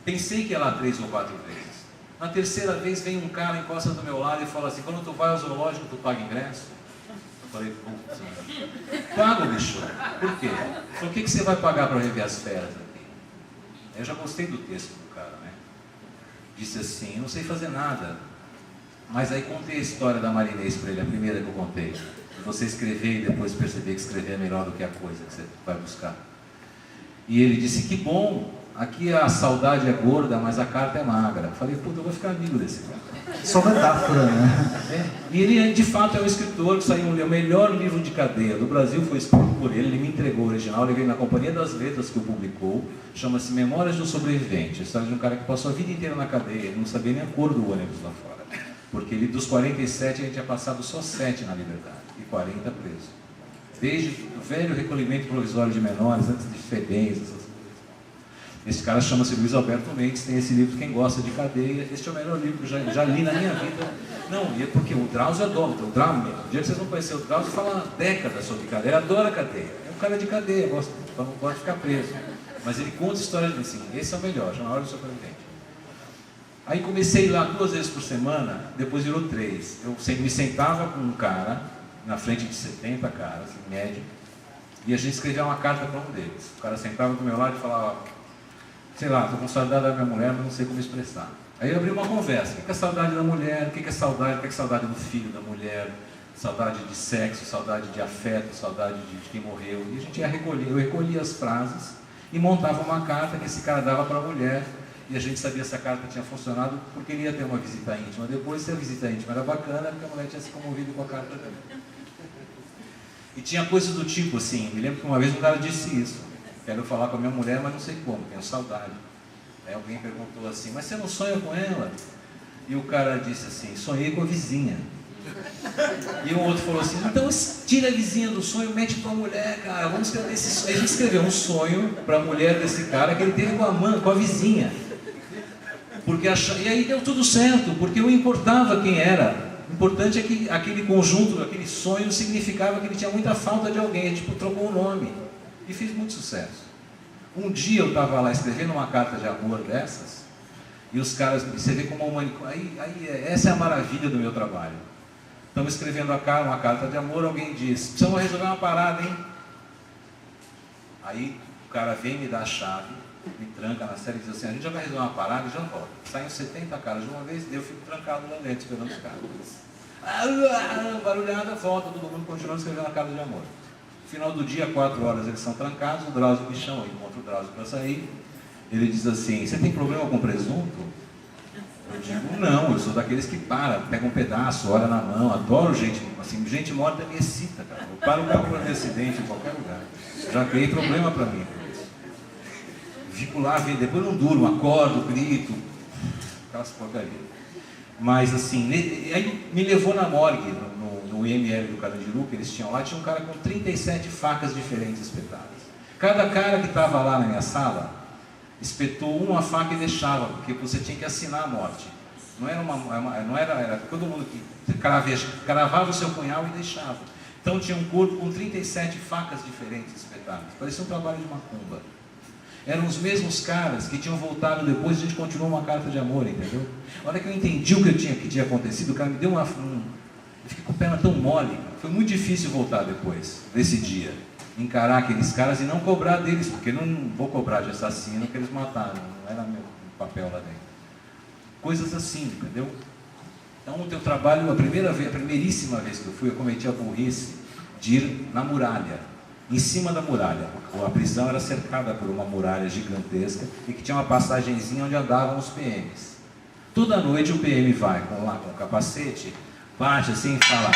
pensei que ia lá 3 ou 4 vezes. Na terceira vez vem um cara, encosta do meu lado e fala assim, quando tu vai ao zoológico, tu paga ingresso? Eu falei, putz, pago, bicho. Por quê? Por que você vai pagar para rever as feras aqui? Eu já gostei do texto do cara, né? Disse assim, eu não sei fazer nada. Mas aí contei a história da Marinês para ele, a primeira que eu contei. Você escrever e depois perceber que escrever é melhor do que a coisa que você vai buscar. E ele disse, que bom. Aqui a saudade é gorda, mas a carta é magra. Falei, puta, eu vou ficar amigo desse cara. Só metáfora, né? E ele, de fato, é um escritor que saiu o melhor livro de cadeia do Brasil, foi escrito por ele me entregou o original, ele veio na Companhia das Letras que o publicou, chama-se Memórias de um Sobrevivente, a história de um cara que passou a vida inteira na cadeia, ele não sabia nem a cor do ônibus lá fora, porque ele, dos 47, ele tinha passado só 7 na liberdade, e 40 preso. Desde o velho recolhimento provisório de menores, antes de FEBENs, essas coisas. Esse cara chama-se Luiz Alberto Mendes, tem esse livro, Quem Gosta de Cadeia. Este é o melhor livro que eu já li na minha vida. Não, e é porque o Drauzio adora, o dia que vocês vão conhecer o Drauzio, fala décadas sobre cadeia, ele adora cadeia. É um cara de cadeia, não gosta de ficar preso. Mas ele conta histórias assim, esse é o melhor, chama Hora do Sobrevivente. Aí comecei lá 2 vezes por semana, depois virou 3. Eu me sentava com um cara, na frente de 70 caras, em média, e a gente escrevia uma carta para um deles. O cara sentava do meu lado e falava, sei lá, estou com saudade da minha mulher, mas não sei como expressar. Aí eu abri uma conversa, o que é saudade da mulher, o que é saudade do filho da mulher, saudade de sexo, saudade de afeto, saudade de quem morreu. E a gente ia recolher, eu recolhia as frases e montava uma carta que esse cara dava para a mulher, e a gente sabia se a carta tinha funcionado, porque ele ia ter uma visita íntima. Depois, se a visita íntima era bacana, porque a mulher tinha se comovido com a carta dele. E tinha coisas do tipo assim, me lembro que uma vez um cara disse isso, quero falar com a minha mulher, mas não sei como, tenho saudade. Aí alguém perguntou assim, mas você não sonha com ela? E o cara disse assim, sonhei com a vizinha. E o outro falou assim, então tira a vizinha do sonho, mete tua mulher, cara, vamos escrever esse sonho. A gente escreveu um sonho para a mulher desse cara que ele teve com a vizinha. E aí deu tudo certo, porque não importava quem era. O importante é que aquele conjunto, aquele sonho significava que ele tinha muita falta de alguém, ele tipo, trocou o nome. E fiz muito sucesso. Um dia eu estava lá escrevendo uma carta de amor dessas, e os caras, você vê como essa é a maravilha do meu trabalho. Estamos escrevendo uma carta de amor, alguém diz, precisamos resolver uma parada, hein? Aí o cara vem me dá a chave, me tranca na série e diz assim, a gente já vai resolver uma parada e já volta. Saem 70 caras de uma vez, eu fico trancado lá dentro esperando os caras. Barulhada, volta, todo mundo continuando escrevendo a carta de amor. final do dia, 4 horas, eles são trancados, o Drauzio me chama, eu encontro o Drauzio para sair. Ele diz assim, você tem problema com presunto? Eu digo, não, eu sou daqueles que pega um pedaço, olha na mão, adoro gente, assim, gente morta me excita, cara. Eu paro o carro para um acidente em qualquer lugar. Já criei problema para mim. Fico lá, depois não durmo, acordo, grito, aquelas porcarias. Mas assim, aí me levou na morgue, no IML do Carandiru, que eles tinham lá, tinha um cara com 37 facas diferentes espetadas. Cada cara que estava lá na minha sala, espetou uma faca e deixava, porque você tinha que assinar a morte. Não era, era todo mundo que cravava o seu punhal e deixava. Então tinha um corpo com 37 facas diferentes espetadas. Parecia um trabalho de macumba. Eram os mesmos caras que tinham voltado depois, a gente continuou uma carta de amor, entendeu? A hora que eu entendi o que tinha acontecido, o cara me deu eu fiquei com a perna tão mole, cara. Foi muito difícil voltar depois desse dia. Encarar aqueles caras e não cobrar deles, porque não vou cobrar de assassino que eles mataram, não era meu papel lá dentro. Coisas assim, entendeu? Então o teu trabalho, a primeiríssima vez que eu fui, eu cometi a burrice de ir na muralha, em cima da muralha. A prisão era cercada por uma muralha gigantesca e que tinha uma passagenzinha onde andavam os PMs. Toda noite o PM vai com o capacete, bate assim e fala: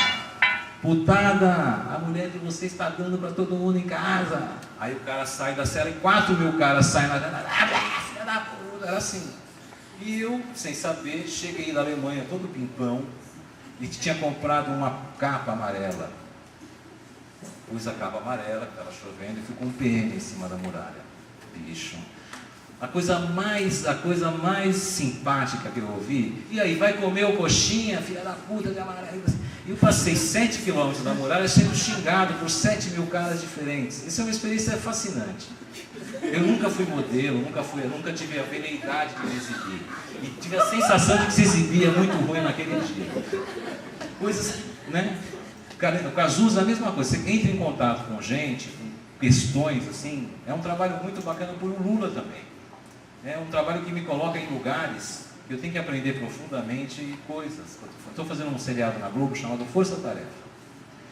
putada, a mulher de vocês está dando para todo mundo em casa. Aí o cara sai da cela e 4.000 caras saem na janela. Filha da puta, era assim. E eu, sem saber, cheguei da Alemanha todo pimpão e tinha comprado uma capa amarela. Pus a capa amarela, que estava chovendo, e fui com um PM em cima da muralha. Bicho. A coisa mais simpática que eu ouvi, e aí, vai comer o coxinha, filha da puta de amarelo. E eu passei 7 quilômetros da muralha sendo xingado por 7.000 caras diferentes. Isso é uma experiência fascinante. Eu nunca fui modelo, nunca tive a veleidade de me exibir. E tive a sensação de que se exibia muito ruim naquele dia. Coisas, né? O Cazuza é a mesma coisa. Você entra em contato com gente, com questões assim. É um trabalho muito bacana por o Lula também. É um trabalho que me coloca em lugares que eu tenho que aprender profundamente coisas. Estou fazendo um seriado na Globo chamado Força Tarefa.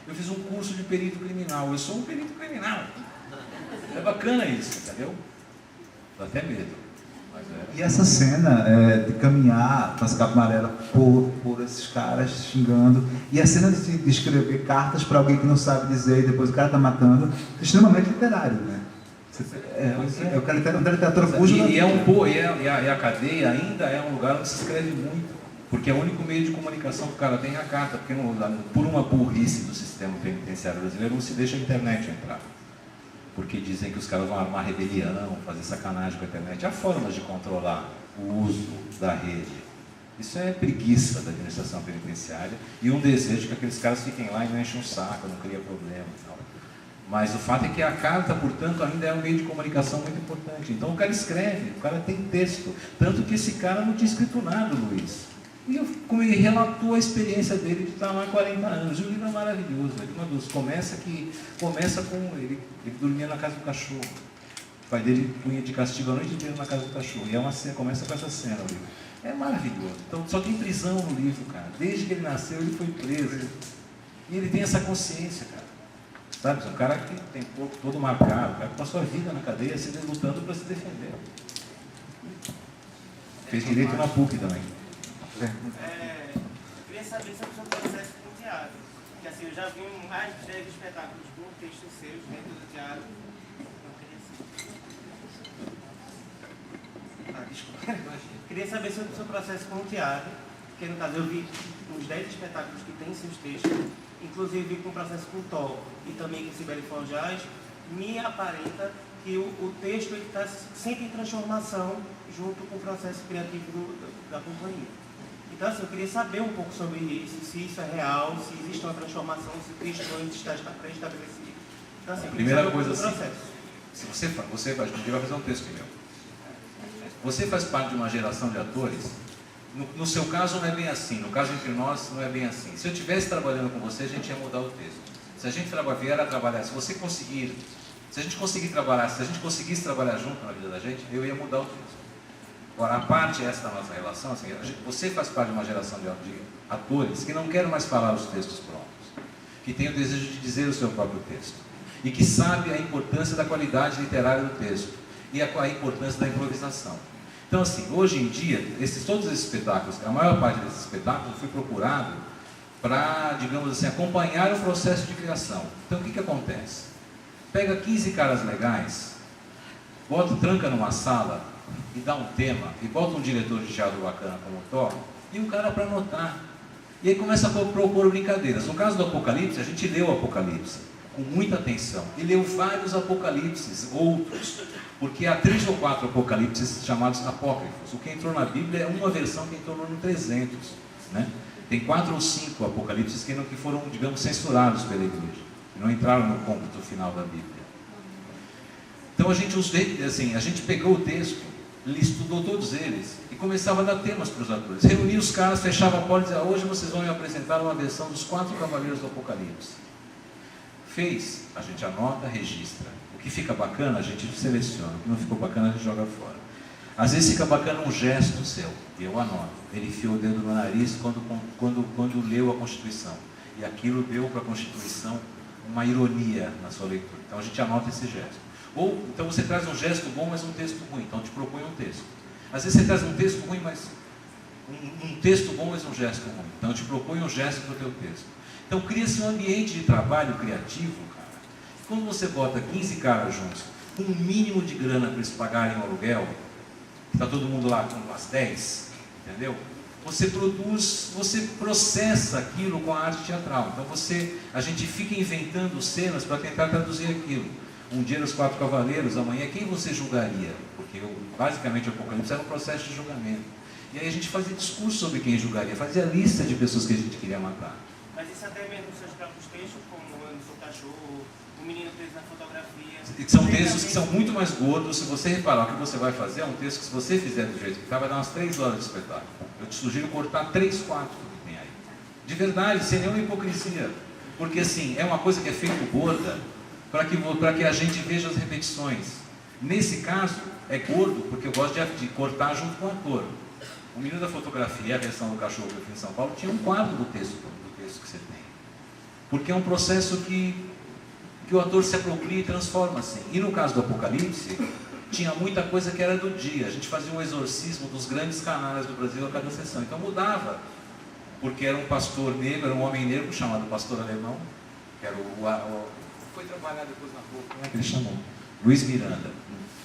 Eu fiz um curso de perito criminal. Eu sou um perito criminal. É bacana isso, entendeu? Dá até medo. Mas é. E essa cena de caminhar com as capas amarelas por esses caras xingando, e a cena de escrever cartas para alguém que não sabe dizer e depois o cara está matando, é extremamente literário, né? Eu quero ter uma literatura cuja... E a cadeia ainda é um lugar onde se escreve muito, porque é o único meio de comunicação que o cara tem é a carta, porque por uma burrice do sistema penitenciário brasileiro não se deixa a internet entrar. Porque dizem que os caras vão armar rebelião, fazer sacanagem com a internet. Há formas de controlar o uso da rede. Isso é preguiça da administração penitenciária e um desejo que aqueles caras fiquem lá e não enchem um saco, não cria problema e tal. Mas o fato é que a carta, portanto, ainda é um meio de comunicação muito importante. Então o cara escreve, o cara tem texto. Tanto que esse cara não tinha escrito nada, Luiz. E como ele relatou a experiência dele de estar lá há 40 anos. E o livro é maravilhoso. Começa com ele dormia na casa do cachorro. O pai dele punha de castigo a noite inteira na casa do cachorro. E começa com essa cena ali. É maravilhoso. Então só tem prisão no livro, cara. Desde que ele nasceu, ele foi preso. E ele tem essa consciência, cara. Sabe? Um cara que tem o corpo todo marcado, o cara que passou a vida na cadeia lutando para se defender. Fez direito na PUC também. Eu queria saber sobre o seu processo com o teatro. Porque assim, eu já vi mais de 10 espetáculos com textos seus dentro do teatro. Queria saber sobre o seu processo com o teatro, porque no caso eu vi uns 10 espetáculos que têm seus textos, inclusive com o processo com o Tó e também com Sibeli Forjaz, me aparenta que o texto está sempre em transformação junto com o processo criativo da companhia. Então assim, eu queria saber um pouco sobre isso, se isso é real, se existe uma transformação, se o texto antes está pré-estabelecido. Então assim, primeira coisa assim, se você faz, a gente vai fazer um texto meu. Você faz parte de uma geração de atores, no seu caso não é bem assim, no caso entre nós não é bem assim. Se eu estivesse trabalhando com você, a gente ia mudar o texto. Se a gente vier a trabalhar, se a gente conseguisse trabalhar junto na vida da gente, eu ia mudar o texto. Agora, a parte essa da nossa relação, assim, você faz parte de uma geração de atores que não querem mais falar os textos prontos, que tem o desejo de dizer o seu próprio texto. e que sabe a importância da qualidade literária do texto e a importância da improvisação. Então, assim, hoje em dia, todos esses espetáculos, a maior parte desses espetáculos foi procurado para, digamos assim, acompanhar o processo de criação. Então, o que acontece? Pega 15 caras legais, tranca numa sala e dá um tema, e bota um diretor de teatro bacana como o Thor, e um cara para anotar. E aí começa a propor brincadeiras. No caso do Apocalipse, a gente leu o Apocalipse com muita atenção, e leu vários Apocalipses, outros, porque há 3 ou 4 Apocalipses chamados apócrifos. O que entrou na Bíblia é uma versão que entrou no 300, né? Tem 4 ou 5 Apocalipses que foram, digamos, censurados pela igreja, que não entraram no cômputo final da Bíblia. Então a gente pegou o texto, estudou todos eles e começava a dar temas para os atores. Reunia os caras, fechava a porta e dizia: hoje vocês vão me apresentar uma versão dos 4 Cavaleiros do Apocalipse. Fez, a gente anota, registra. O que fica bacana, a gente seleciona. O que não ficou bacana, a gente joga fora. Às vezes fica bacana um gesto seu, e eu anoto. Ele enfiou o dedo no nariz quando leu a Constituição. E aquilo deu para a Constituição uma ironia na sua leitura. Então a gente anota esse gesto. Ou, então você traz um gesto bom, mas um texto ruim. Então te propõe um texto. Às vezes você traz um texto ruim, mas um texto bom, mas um gesto ruim. Então te propõe um gesto para o teu texto. Então cria-se um ambiente de trabalho criativo, cara. Quando você bota 15 caras juntos, com um mínimo de grana para eles pagarem o aluguel, está todo mundo lá com as 10, entendeu? Você produz, você processa aquilo com a arte teatral. Então a gente fica inventando cenas para tentar traduzir aquilo. Um dia nos 4 Cavaleiros, amanhã quem você julgaria? Porque basicamente o Apocalipse era um processo de julgamento. E aí a gente fazia discurso sobre quem julgaria, fazia lista de pessoas que a gente queria matar. Mas isso até mesmo nos seus próprios textos, como Eu Não Sou Cachorro, O Menino Preso na Fotografia. São textos que são muito mais gordos. Se você reparar, o que você vai fazer é um texto que, se você fizer do jeito que está, vai dar umas 3 horas de espetáculo. Eu te sugiro cortar 3, 4 do que tem aí. De verdade, sem nenhuma hipocrisia. Porque assim, é uma coisa que é feito gorda para que a gente veja as repetições. Nesse caso, é gordo porque eu gosto de cortar junto com o ator. O Menino da Fotografia, a versão do Cachorro que eu fiz em São Paulo, tinha um quarto do texto que você tem. Porque é um processo que o ator se apropria e transforma assim. E no caso do Apocalipse, tinha muita coisa que era do dia. A gente fazia um exorcismo dos grandes canais do Brasil a cada sessão. Então mudava. Porque era um pastor negro, era um homem negro chamado Pastor Alemão, que era foi trabalhar depois na rua, como é que ele chamou? Luiz Miranda,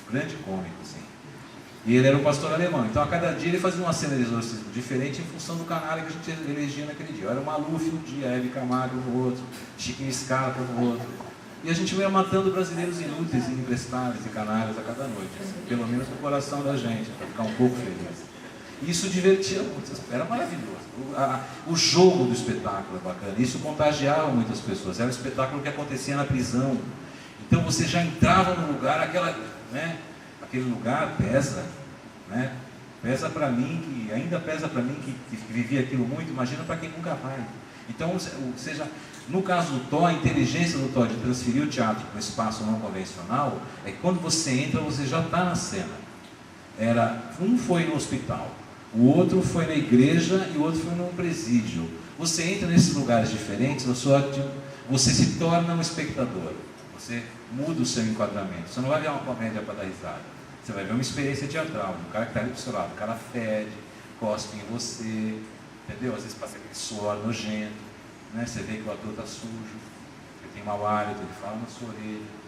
um grande cômico, assim. E ele era um pastor alemão. Então a cada dia ele fazia uma cena de exorcismo diferente em função do canal que a gente elegia naquele dia. Era o Maluf um dia, Hebe Camargo no outro, Chiquinho Scarpa no outro. E a gente ia matando brasileiros inúteis e imprestáveis e canários a cada noite, assim, pelo menos no coração da gente, para ficar um pouco feliz. E isso divertia muito, era maravilhoso. O jogo do espetáculo é bacana, isso contagiava muitas pessoas. Era um espetáculo que acontecia na prisão. Então você já entrava no lugar, aquele lugar pesa, né? Pesa para mim, que ainda pesa para mim que vivia aquilo muito, imagina para quem nunca vai. Então, no caso do Thor, a inteligência do Thor de transferir o teatro para um espaço não convencional, é que quando você entra, você já está na cena. Um foi no hospital, o outro foi na igreja e o outro foi num presídio. Você entra nesses lugares diferentes, você se torna um espectador. Você muda o seu enquadramento. Você não vai ver uma comédia para dar risada. Você vai ver uma experiência teatral. O cara que está ali do seu lado, o cara fede, cospe em você, entendeu? Às vezes passa aquele suor nojento, né? Você vê que o ator está sujo, ele tem mau hálito, ele fala na sua orelha.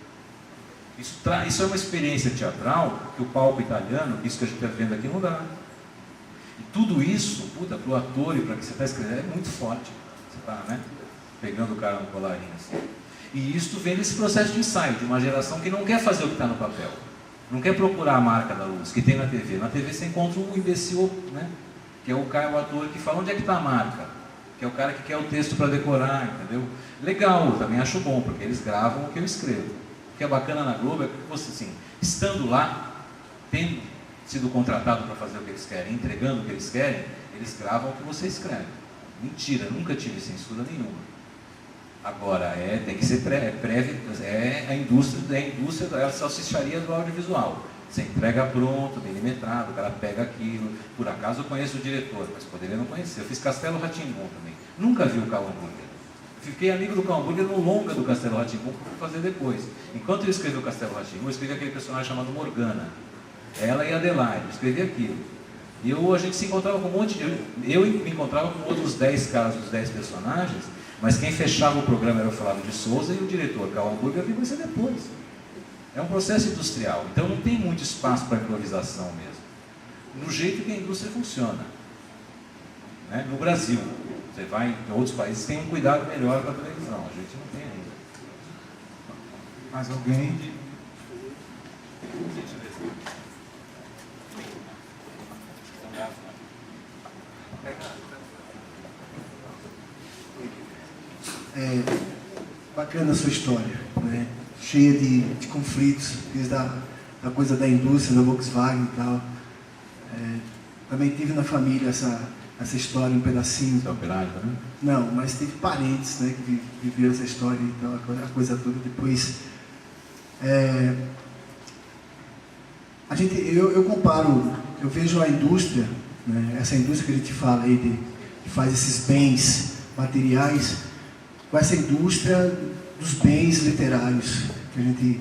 Isso é uma experiência teatral que o palco italiano, isso que a gente está vendo aqui, não dá. E tudo isso, para o ator e para que você está escrevendo, é muito forte. Você está, né, pegando o cara no colarinho assim. E isso vem desse processo de ensaio, de uma geração que não quer fazer o que está no papel. Não quer procurar a marca da luz, que tem na TV. Na TV você encontra um imbecil, né, que é o ator que fala onde é que está a marca. Que é o cara que quer o texto para decorar, entendeu? Legal, eu também acho bom, porque eles gravam o que eu escrevo. O que é bacana na Globo é que você, assim, estando lá, tendo sido contratado para fazer o que eles querem, entregando o que eles querem, eles gravam o que você escreve. Mentira, nunca tive censura nenhuma. Agora, tem que ser a indústria da salsicharia do audiovisual. Você entrega pronto, milimetrado, o cara pega aquilo. Por acaso eu conheço o diretor, mas poderia não conhecer. Eu fiz Castelo Rá-Tim-Bum também. Nunca vi o Carl Hamburger. Fiquei amigo do Cão Hambúrguer no longa do Castelo Rá-Tim-Bum, que eu fui fazer depois. Enquanto eu escrevi o Castelo Rá-Tim-Bum, eu escrevi aquele personagem chamado Morgana. Ela e Adelaide, eu escrevi aquilo. E a gente se encontrava com um monte de... Eu me encontrava com outros 10 casos, dos 10 personagens, mas quem fechava o programa era o Flávio de Souza e o diretor, Cão Hambúrguer, eu vim conhecer depois. É um processo industrial, então não tem muito espaço para improvisação mesmo. No jeito que a indústria funciona. Né? No Brasil, você vai em outros países, tem um cuidado melhor com a televisão, a gente não tem ainda. Mais alguém? Bacana a sua história, né? Cheia de conflitos, desde a coisa da indústria, da Volkswagen e tal. Também tive na família essa história, um pedacinho. Você é operário, né? Não, mas teve parentes, né, que viveram essa história e tal, a coisa toda. Depois, eu comparo, eu vejo a indústria, né, essa indústria que a gente fala aí, que faz esses bens materiais, com essa indústria dos bens literários que a gente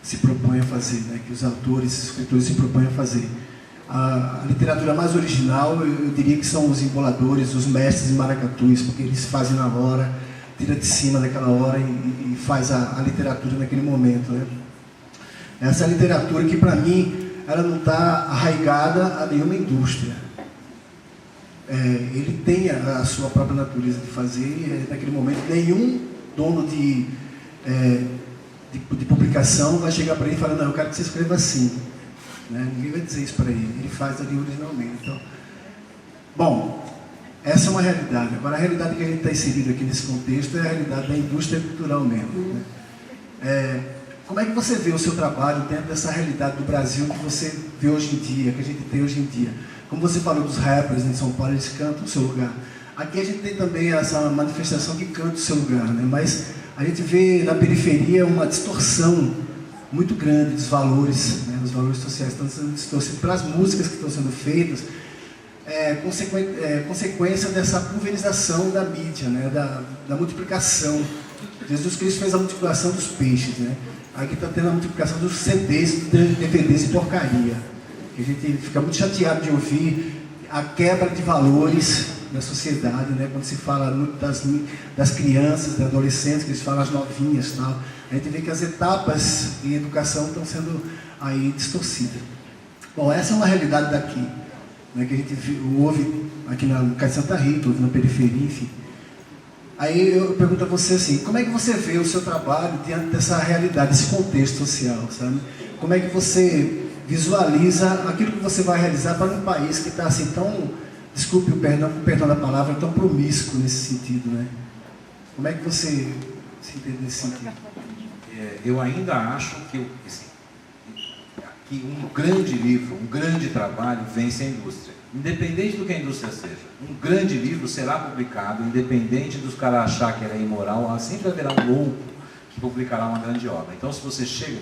se propõe a fazer, né, que os autores, os escritores se propõem a fazer. A literatura mais original, eu diria que são os emboladores, os mestres em maracatus, porque eles fazem na hora, tira de cima daquela hora e faz a literatura naquele momento, né? Essa literatura que, para mim, ela não está arraigada a nenhuma indústria. Ele tem a sua própria natureza de fazer, naquele momento, nenhum dono de publicação vai chegar para ele e falar, não, eu quero que você escreva assim. Né? Ninguém vai dizer isso para ele faz ali originalmente. Então, bom, essa é uma realidade. Agora, a realidade que a gente está inserido aqui nesse contexto é a realidade da indústria cultural mesmo. Né? Como é que você vê o seu trabalho dentro dessa realidade do Brasil que você vê hoje em dia, que a gente tem hoje em dia? Como você falou dos rappers em São Paulo, eles cantam o seu lugar. Aqui a gente tem também essa manifestação que canta o seu lugar, né? Mas a gente vê na periferia uma distorção muito grande dos valores, né? Os valores sociais estão sendo distorcidos pelas músicas que estão sendo feitas, consequência dessa pulverização da mídia, né? da multiplicação. Jesus Cristo fez a multiplicação dos peixes, né? Aqui está tendo a multiplicação dos CDs, dos DVDs e porcaria. A gente fica muito chateado de ouvir a quebra de valores na sociedade, né? Quando se fala das crianças, dos adolescentes, que eles falam as novinhas e tal. A gente vê que as etapas de educação estão sendo aí distorcidas. Bom, essa é uma realidade daqui, né, que a gente ouve aqui no Cais de Santa Rita, ouve na periferia, enfim. Aí eu pergunto a você assim, como é que você vê o seu trabalho diante dessa realidade, desse contexto social, sabe? Como é que você visualiza aquilo que você vai realizar para um país que está assim tão, desculpe o perdão da palavra, tão promíscuo nesse sentido, né? Como é que você se entende nesse sentido? Eu ainda acho que um grande livro, um grande trabalho vence a indústria. Independente do que a indústria seja. Um grande livro será publicado, independente dos caras achar que ele é imoral, sempre haverá um louco que publicará uma grande obra. Então, se você chega...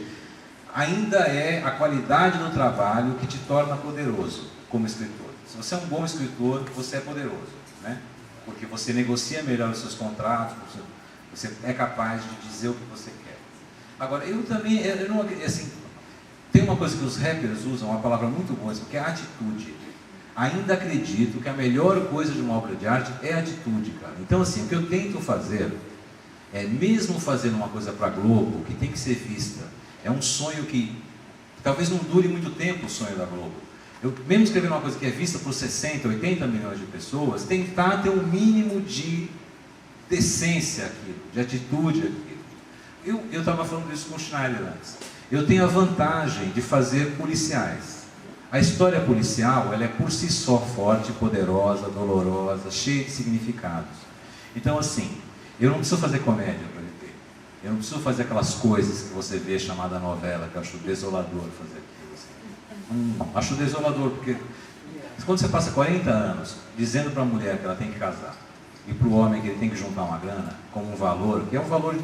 Ainda é a qualidade do trabalho que te torna poderoso como escritor. Se você é um bom escritor, você é poderoso, né? Porque você negocia melhor os seus contratos, você é capaz de dizer o que você quer. Agora, eu também, tem uma coisa que os rappers usam, uma palavra muito boa, que é atitude. Ainda acredito que a melhor coisa de uma obra de arte é atitude, cara. Então, assim, o que eu tento fazer é, mesmo fazendo uma coisa para a Globo, que tem que ser vista, é um sonho que talvez não dure muito tempo, o sonho da Globo. Eu, mesmo escrevendo uma coisa que é vista por 60, 80 milhões de pessoas, tentar ter um mínimo de decência aquilo, de atitude aquilo. Eu estava falando isso com o Schneider antes. Eu tenho a vantagem de fazer policiais. A história policial, ela é por si só forte, poderosa, dolorosa, cheia de significados. Então, assim, eu não preciso fazer comédia para ele ter. Eu não preciso fazer aquelas coisas que você vê chamada novela, que eu acho desolador fazer aquilo. Assim. Acho desolador, porque quando você passa 40 anos dizendo para a mulher que ela tem que casar, e para o homem que ele tem que juntar uma grana como um valor, que é um valor de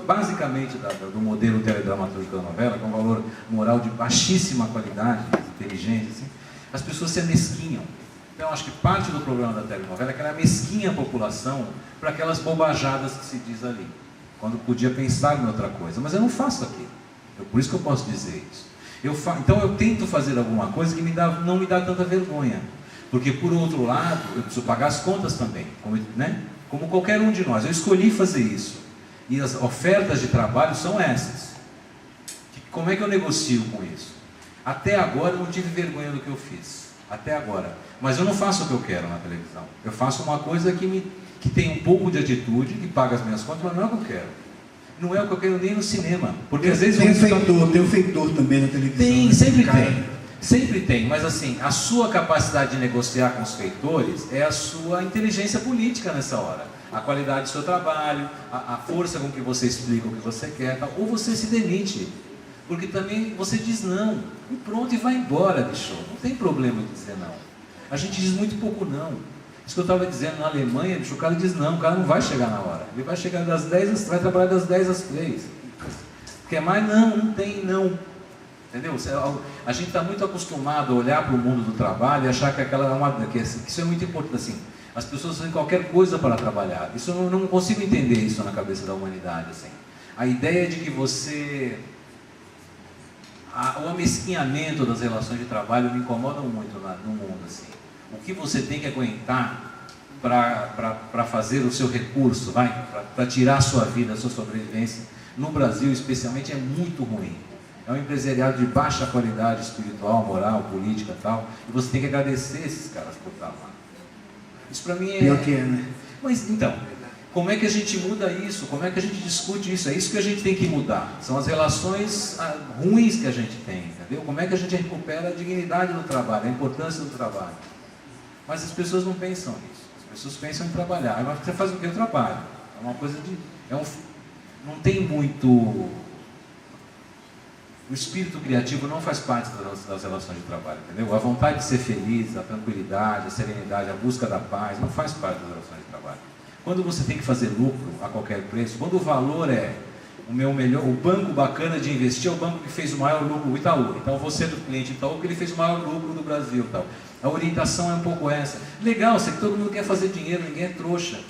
basicamente do modelo teledramatúrgico da novela, que é um valor moral de baixíssima qualidade, inteligente, assim, as pessoas se amesquinham. Então, acho que parte do problema da telenovela é que ela mesquinha a população para aquelas bobajadas que se diz ali, quando podia pensar em outra coisa. Mas eu não faço aquilo. Por isso que eu posso dizer isso. Então, eu tento fazer alguma coisa que não me dá tanta vergonha. Porque, por outro lado, eu preciso pagar as contas também, como qualquer um de nós. Eu escolhi fazer isso. E as ofertas de trabalho são essas. Como é que eu negocio com isso? Até agora eu não tive vergonha do que eu fiz. Até agora. Mas eu não faço o que eu quero na televisão. Eu faço uma coisa que tem um pouco de atitude, que paga as minhas contas, mas não é o que eu quero. Não é o que eu quero nem no cinema. Porque às vezes... Tem um feitor também na televisão. Tem, né? sempre tem. Sempre tem. Mas assim, a sua capacidade de negociar com os feitores é a sua inteligência política nessa hora. A qualidade do seu trabalho, a força com que você explica o que você quer, tal. Ou você se demite. Porque também você diz não. E pronto, e vai embora, bicho. Não tem problema de dizer não. A gente diz muito pouco não. Isso que eu estava dizendo, na Alemanha, bicho, o cara diz não, o cara não vai chegar na hora. Ele vai chegar das 10, vai trabalhar das 10 às 3. Quer mais? Não tem não. Entendeu? A gente está muito acostumado a olhar para o mundo do trabalho e achar que isso é muito importante. Assim, as pessoas fazem qualquer coisa para trabalhar. Isso eu não consigo entender isso na cabeça da humanidade. Assim. A ideia de que você... O amesquinhamento das relações de trabalho me incomoda muito no mundo. Assim. O que você tem que aguentar para fazer o seu recurso, para tirar a sua vida, a sua sobrevivência, no Brasil especialmente, é muito ruim. É um empresariado de baixa qualidade espiritual, moral, política e tal, e você tem que agradecer esses caras por estar lá. Isso para mim é... Pior que é, né? Mas então, como é que a gente muda isso? Como é que a gente discute isso? É isso que a gente tem que mudar. São as relações ruins que a gente tem, entendeu? Como é que a gente recupera a dignidade do trabalho, a importância do trabalho. Mas as pessoas não pensam nisso. As pessoas pensam em trabalhar. Mas você faz o que? Eu trabalho. É uma coisa de... Não tem muito... O espírito criativo não faz parte das relações de trabalho, entendeu? A vontade de ser feliz, a tranquilidade, a serenidade, a busca da paz, não faz parte das relações de trabalho. Quando você tem que fazer lucro a qualquer preço, quando o valor é o banco bacana de investir é o banco que fez o maior lucro, o Itaú. Então você do cliente Itaú, porque ele fez o maior lucro do Brasil. Tal. A orientação é um pouco essa. Legal, sei que todo mundo quer fazer dinheiro, ninguém é trouxa.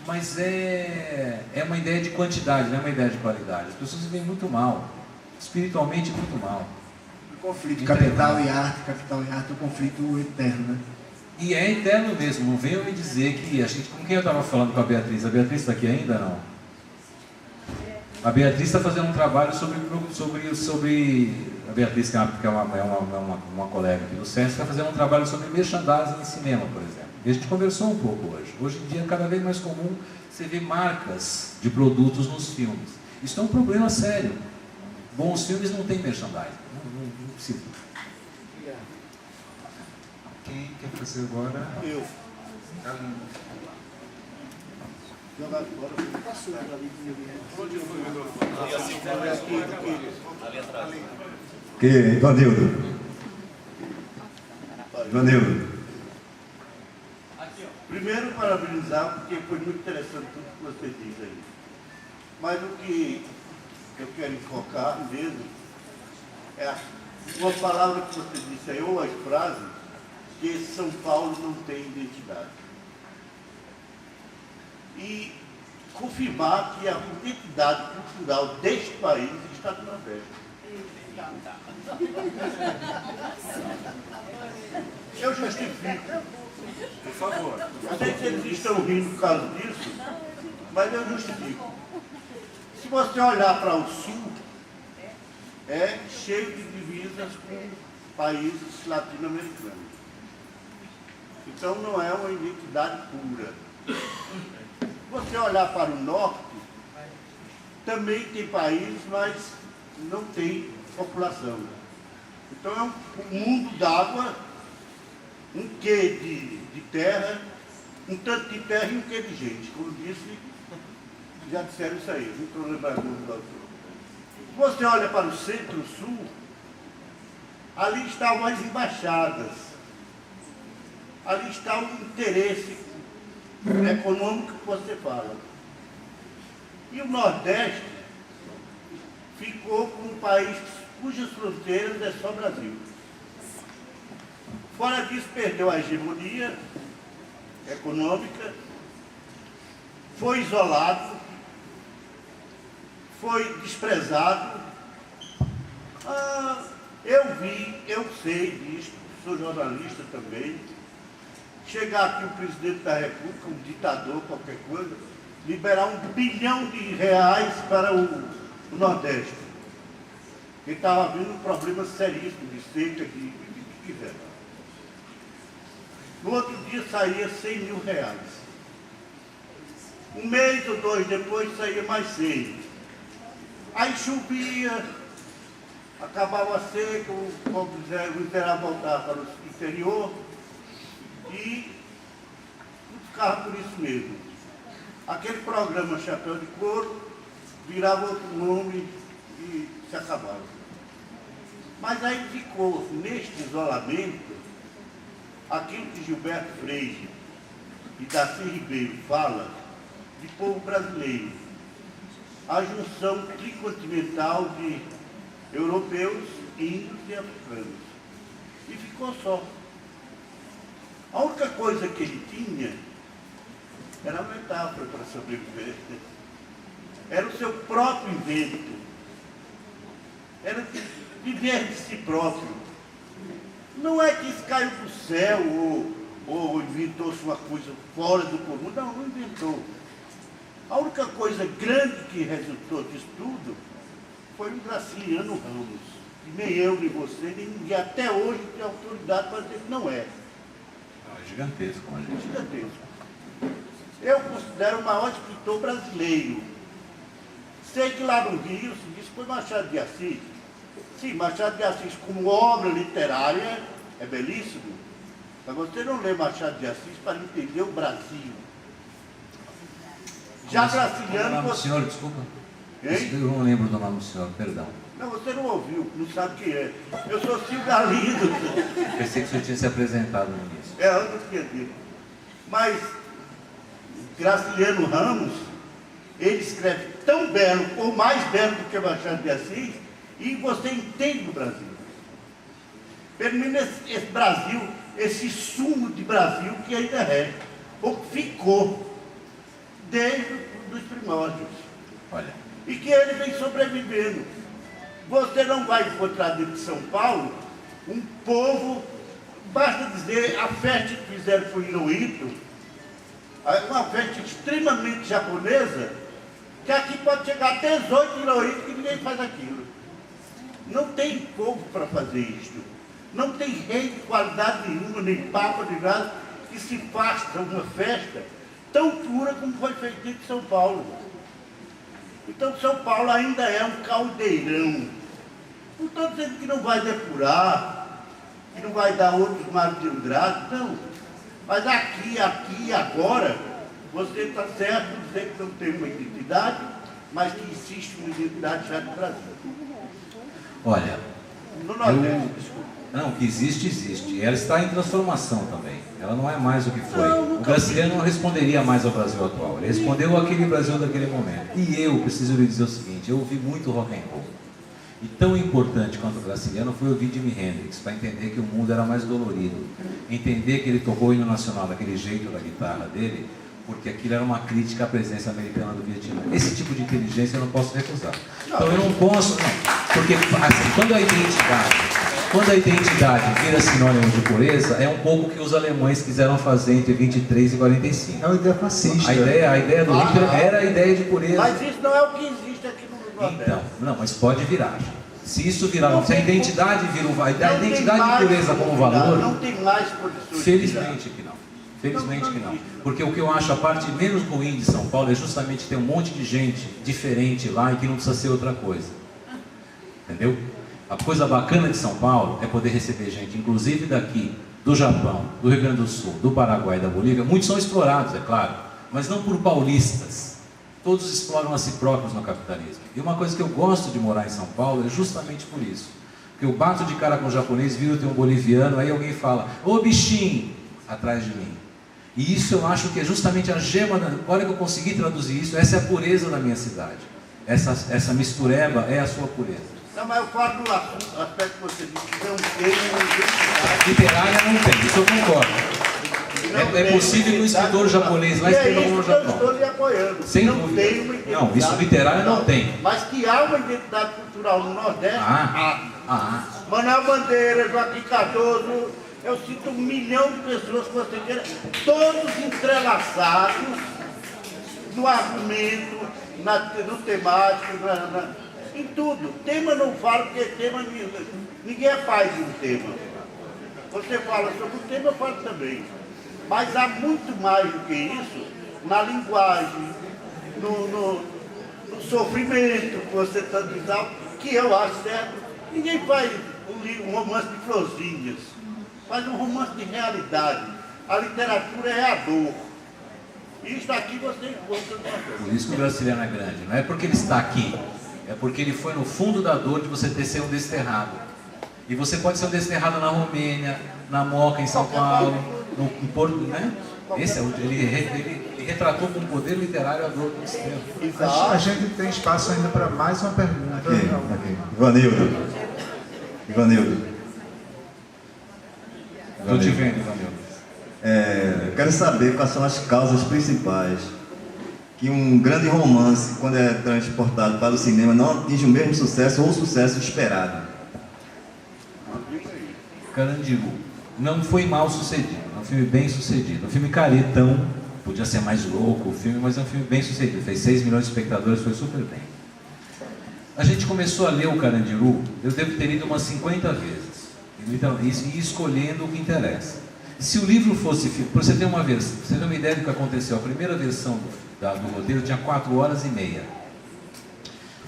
Mas é uma ideia de quantidade, não é uma ideia de qualidade. As pessoas vivem muito mal. Espiritualmente muito mal. O conflito capital e arte é um conflito eterno, né? E é eterno mesmo, não venham me dizer que a gente, com quem eu estava falando com a Beatriz está aqui ainda não? A Beatriz está fazendo um trabalho sobre a Beatriz, que é uma colega aqui do SESC, está fazendo um trabalho sobre merchandising em cinema, por exemplo. E a gente conversou um pouco hoje. Hoje em dia é cada vez mais comum você ver marcas de produtos nos filmes. Isso é um problema sério. Bons filmes não tem merchandising. Não precisa. Quem quer fazer agora? Eu. Jogar fora. Passou ali. Onde foi ali atrás. Ivanildo. Primeiro, parabenizar, porque foi muito interessante tudo que você disse aí. Mas o que eu quero enfocar mesmo é uma palavra que você disse aí, ou as frases, que São Paulo não tem identidade. E confirmar que a identidade cultural deste país está no Nordeste. Eu justifico. Por favor. Não sei se eles estão rindo por causa disso, mas eu justifico. Se você olhar para o sul, é cheio de divisas com países latino-americanos. Então não é uma identidade pura. Se você olhar para o norte, também tem países, mas não tem população. Então é um mundo d'água, um quê de terra, um tanto de terra e um quê de gente. Como disse, já disseram isso aí, não estou lembrando do autor. Se você olha para o centro-sul, ali estão as embaixadas, ali está o interesse econômico que você fala. E o Nordeste ficou com um país cujas fronteiras é só Brasil. Fora disso, perdeu a hegemonia econômica, foi isolado, foi desprezado. Eu sei disso, sou jornalista também. Chegar aqui o presidente da República, um ditador, qualquer coisa, liberar R$1 bilhão para o Nordeste. Ele estava vindo um problema seríssimo de seca, de que quiser. No outro dia saía R$100 mil. Um mês ou dois depois saía mais 100. Aí chovia, acabava a seca, o miserável voltava para o interior e ficava por isso mesmo. Aquele programa Chapéu de Couro virava outro nome e se acabava. Mas aí ficou, neste isolamento, aquilo que Gilberto Freixo e Darcy Ribeiro fala de povo brasileiro, a junção tricontinental de europeus, índios e africanos. E ficou só. A única coisa que ele tinha era a metáfora para sobreviver. Era o seu próprio invento. Era viver de si próprio. Não é que isso caiu do céu ou inventou-se uma coisa fora do comum. Não inventou. A única coisa grande que resultou disso tudo foi o Graciliano Ramos. E nem eu, nem você, nem ninguém até hoje tem autoridade para dizer que não é. É gigantesco, gente. Gigantesco. Eu considero o maior escritor brasileiro. Sei que lá no Rio se diz que foi Machado de Assis. Sim, Machado de Assis como obra literária é belíssimo. Mas você não lê Machado de Assis para entender o Brasil. Já Graciliano... Qual é o nome do senhor, desculpa? Hein? Eu não lembro do nome do senhor, perdão. Não, você não ouviu, não sabe quem é. Eu sou Silvio Galindo. Pensei que o senhor tinha se apresentado no início. Eu não tinha dito. Mas Graciliano Ramos, ele escreve tão belo, ou mais belo do que Machado de Assis, e você entende o Brasil. Pelo menos esse Brasil, esse sumo de Brasil que ainda é, ou ficou, desde os primórdios. Olha. E que ele vem sobrevivendo. Você não vai encontrar dentro de São Paulo um povo, basta dizer, a festa que fizeram foi em Iloíto, uma festa extremamente japonesa, que aqui pode chegar até 18 Iloíto que ninguém faz aquilo. Não tem povo para fazer isso. Não tem rei de qualidade nenhuma, nem papa, nem nada, que se faça uma festa tão pura como foi feita em São Paulo. Então São Paulo ainda é um caldeirão. Não estou dizendo que não vai depurar, que não vai dar outros mares de Andrade, não. Mas aqui, agora, você está certo de dizer que não tem uma identidade, mas que existe uma identidade já do Brasil. Olha, no Nordeste, desculpa. Não, que existe, existe. E ela está em transformação também. Ela não é mais o que foi. O Graciliano não responderia mais ao Brasil atual. Ele respondeu àquele Brasil daquele momento. E eu preciso lhe dizer o seguinte, eu ouvi muito rock and roll. E tão importante quanto o Graciliano foi ouvir Jimi Hendrix, para entender que o mundo era mais dolorido. Entender que ele tocou o hino nacional daquele jeito da guitarra dele, porque aquilo era uma crítica à presença americana do Vietnã. Esse tipo de inteligência eu não posso recusar. Então eu não posso, não. Porque assim, quando a identidade vira sinônimo de pureza, é um pouco o que os alemães quiseram fazer entre 23 e 45. É uma ideia fascista. A ideia do Hitler era a ideia de pureza. Mas isso não é o que existe aqui no Nordeste. Então, não, mas pode virar. Se isso virar, se a identidade vira a identidade de pureza como valor, não tem mais condições. Felizmente que não. Felizmente que não. Porque o que eu acho a parte menos ruim de São Paulo é justamente ter um monte de gente diferente lá e que não precisa ser outra coisa. Entendeu? A coisa bacana de São Paulo é poder receber gente, inclusive daqui, do Japão, do Rio Grande do Sul, do Paraguai, da Bolívia. Muitos são explorados, é claro, mas não por paulistas. Todos exploram a si próprios no capitalismo. E uma coisa que eu gosto de morar em São Paulo é justamente por isso. Porque eu bato de cara com o japonês, viro tem um boliviano, aí alguém fala, ô bichinho, atrás de mim. E isso eu acho que é justamente a gema, agora que eu consegui traduzir isso, essa é a pureza da minha cidade. Essa mistureba é a sua pureza. Não, mas eu falo do aspecto que você disse, que não tem uma identidade. Literária não tem, isso eu concordo. É possível que um escritor japonês lá escreva como no Japão. Eu estou lhe apoiando. Sem não dúvida. Tem uma identidade. Não, isso literária não tem. Mas que há uma identidade cultural no Nordeste, há. Manuel Bandeira, Joaquim Cardoso, eu cito 1 milhão de pessoas que você queira, todos entrelaçados no argumento, no temático, em tudo. Tema não fala, porque tema ninguém é pai de um tema. Você fala sobre o tema, eu falo também. Mas há muito mais do que isso na linguagem, no sofrimento que você tanto usava, que eu acho certo. Ninguém faz um romance de florzinhas, faz um romance de realidade. A literatura é a dor. Isso aqui você encontra numa coisa. Por isso que o Graciliano é grande. Não é porque ele está aqui, é porque ele foi no fundo da dor de você ter sido um desterrado. E você pode ser um desterrado na Romênia, na Moca, em São Paulo, no Porto, né? Esse é ele retratou com poder literário a dor do desterro. A gente tem espaço ainda para mais uma pergunta. Ok. Ivanildo. Estou te vendo, Ivanildo. Eu quero saber quais são as causas principais que um grande romance, quando é transportado para o cinema, não atinge o mesmo sucesso ou o sucesso esperado. Carandiru não foi mal sucedido, é um filme bem sucedido, um filme caretão, podia ser mais louco o filme, mas é um filme bem sucedido, fez 6 milhões de espectadores, foi super bem. A gente começou a ler o Carandiru, eu devo ter lido umas 50 vezes, e escolhendo o que interessa. Se o livro fosse, para você ter uma ideia do que aconteceu, a primeira versão do roteiro tinha 4 horas e meia.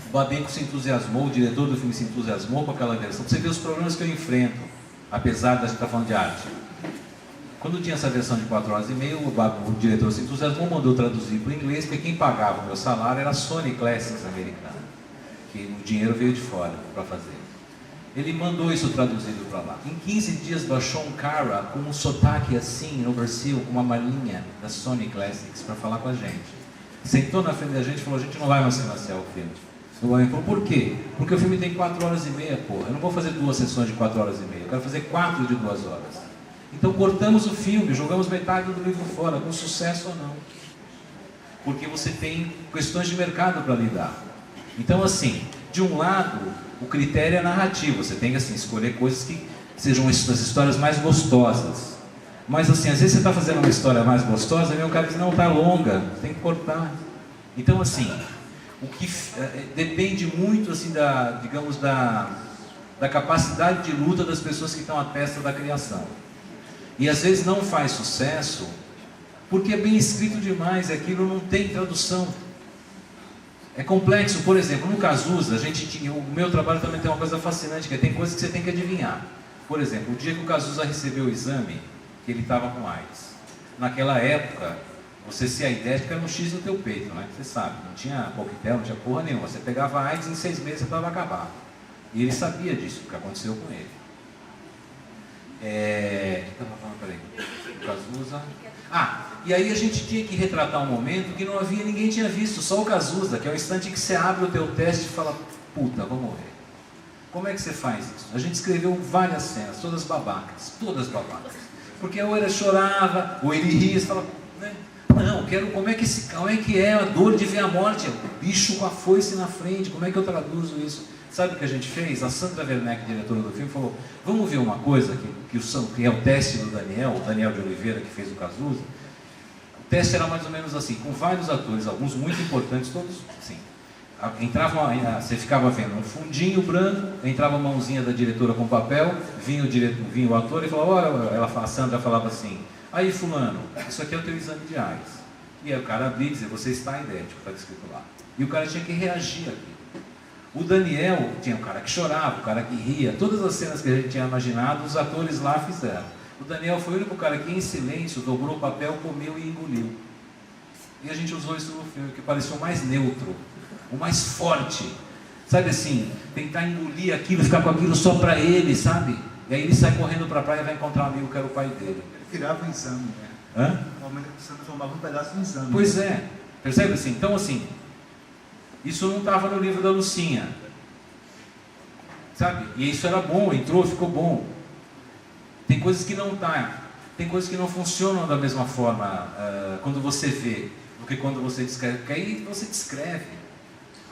O Babenco se entusiasmou, o diretor do filme se entusiasmou com aquela versão. Você vê os problemas que eu enfrento, apesar de a gente estar falando de arte. Quando tinha essa versão de 4 horas e meia, o diretor se entusiasmou, mandou traduzir para o inglês, porque quem pagava o meu salário era a Sony Classics americana, que o dinheiro veio de fora para fazer. Ele mandou isso traduzido para lá. Em 15 dias baixou um cara com um sotaque assim, no Brasil, com uma malinha da Sony Classics para falar com a gente. Sentou na frente da gente e falou: a gente não vai mais financiar o filme. O Babenco falou: por quê? Porque o filme tem 4 horas e meia, porra. Eu não vou fazer 2 sessões de 4 horas e meia. Eu quero fazer 4 de 2 horas. Então cortamos o filme, jogamos metade do livro fora, com sucesso ou não. Porque você tem questões de mercado para lidar. Então, assim, de um lado, o critério é narrativo. Você tem que assim, escolher coisas que sejam as histórias mais gostosas. Mas assim, às vezes você está fazendo uma história mais gostosa e o cara diz: não, está longa, tem que cortar. Então, assim, o que depende muito assim digamos, da capacidade de luta das pessoas que estão à testa da criação. E às vezes não faz sucesso porque é bem escrito demais, aquilo não tem tradução. É complexo. Por exemplo, no Cazuza, o meu trabalho também tem uma coisa fascinante, que tem coisas que você tem que adivinhar. Por exemplo, o dia que o Cazuza recebeu o exame, que ele estava com AIDS. Naquela época, você ser aidético era um X no teu peito, né? Você sabe, não tinha coquetel, não tinha porra nenhuma. Você pegava AIDS, em 6 meses você estava acabado. E ele sabia disso, o que aconteceu com ele. O que eu estava falando, peraí? O Cazuza... e aí a gente tinha que retratar um momento que não havia, ninguém tinha visto, só o Cazuza, que é o instante que você abre o teu teste e fala: puta, vou morrer. Como é que você faz isso? A gente escreveu várias cenas, todas babacas, porque ou ele chorava, ou ele ria, você fala, né? Não, como é que é a dor de ver a morte, o bicho com a foice na frente, como é que eu traduzo isso? Sabe o que a gente fez? A Sandra Werneck, diretora do filme, falou: vamos ver uma coisa que é o teste do o Daniel de Oliveira, que fez o Cazuza. O teste era mais ou menos assim, com vários atores, alguns muito importantes, todos assim. Você ficava vendo um fundinho branco, entrava a mãozinha da diretora com papel, vinha o ator e falava: a Sandra falava assim: aí fulano, isso aqui é o teu exame de AIDS. E aí o cara abria e dizia: você está idêntico, está escrito lá. E o cara tinha que reagir aqui. O Daniel tinha um cara que chorava, o cara que ria, todas as cenas que a gente tinha imaginado, os atores lá fizeram. O Daniel foi o único cara que em silêncio dobrou o papel, comeu e engoliu. E a gente usou isso no filme, que pareceu o mais neutro, o mais forte. Sabe assim, tentar engolir aquilo, ficar com aquilo só para ele, sabe? E aí ele sai correndo para a praia e vai encontrar um amigo que era o pai dele. Ele virava um exame, né? Hã? No momento que o sangue formava um pedaço do exame. Pois é, percebe assim? Então assim, isso não estava no livro da Lucinha. sabe? E isso era bom, entrou, ficou bom. Tem coisas que não tá, tem coisas que não funcionam da mesma forma quando você vê, do que quando você descreve, porque aí você descreve.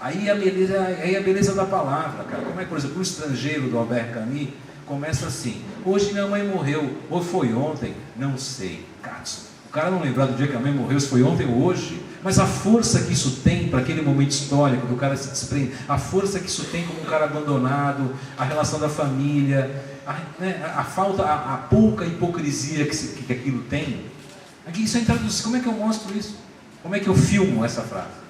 Aí a beleza da palavra, cara. Como é que, por exemplo, o Estrangeiro, do Albert Camus, começa assim: hoje minha mãe morreu, ou foi ontem, não sei. Katsu. O cara não lembrar do dia que a mãe morreu, se foi ontem ou hoje, mas a força que isso tem para aquele momento histórico, do cara se desprende, a força que isso tem como um cara abandonado, a relação da família, a falta, a pouca hipocrisia que aquilo tem. Aqui isso é intraduzido. Como é que eu mostro isso? Como é que eu filmo essa frase?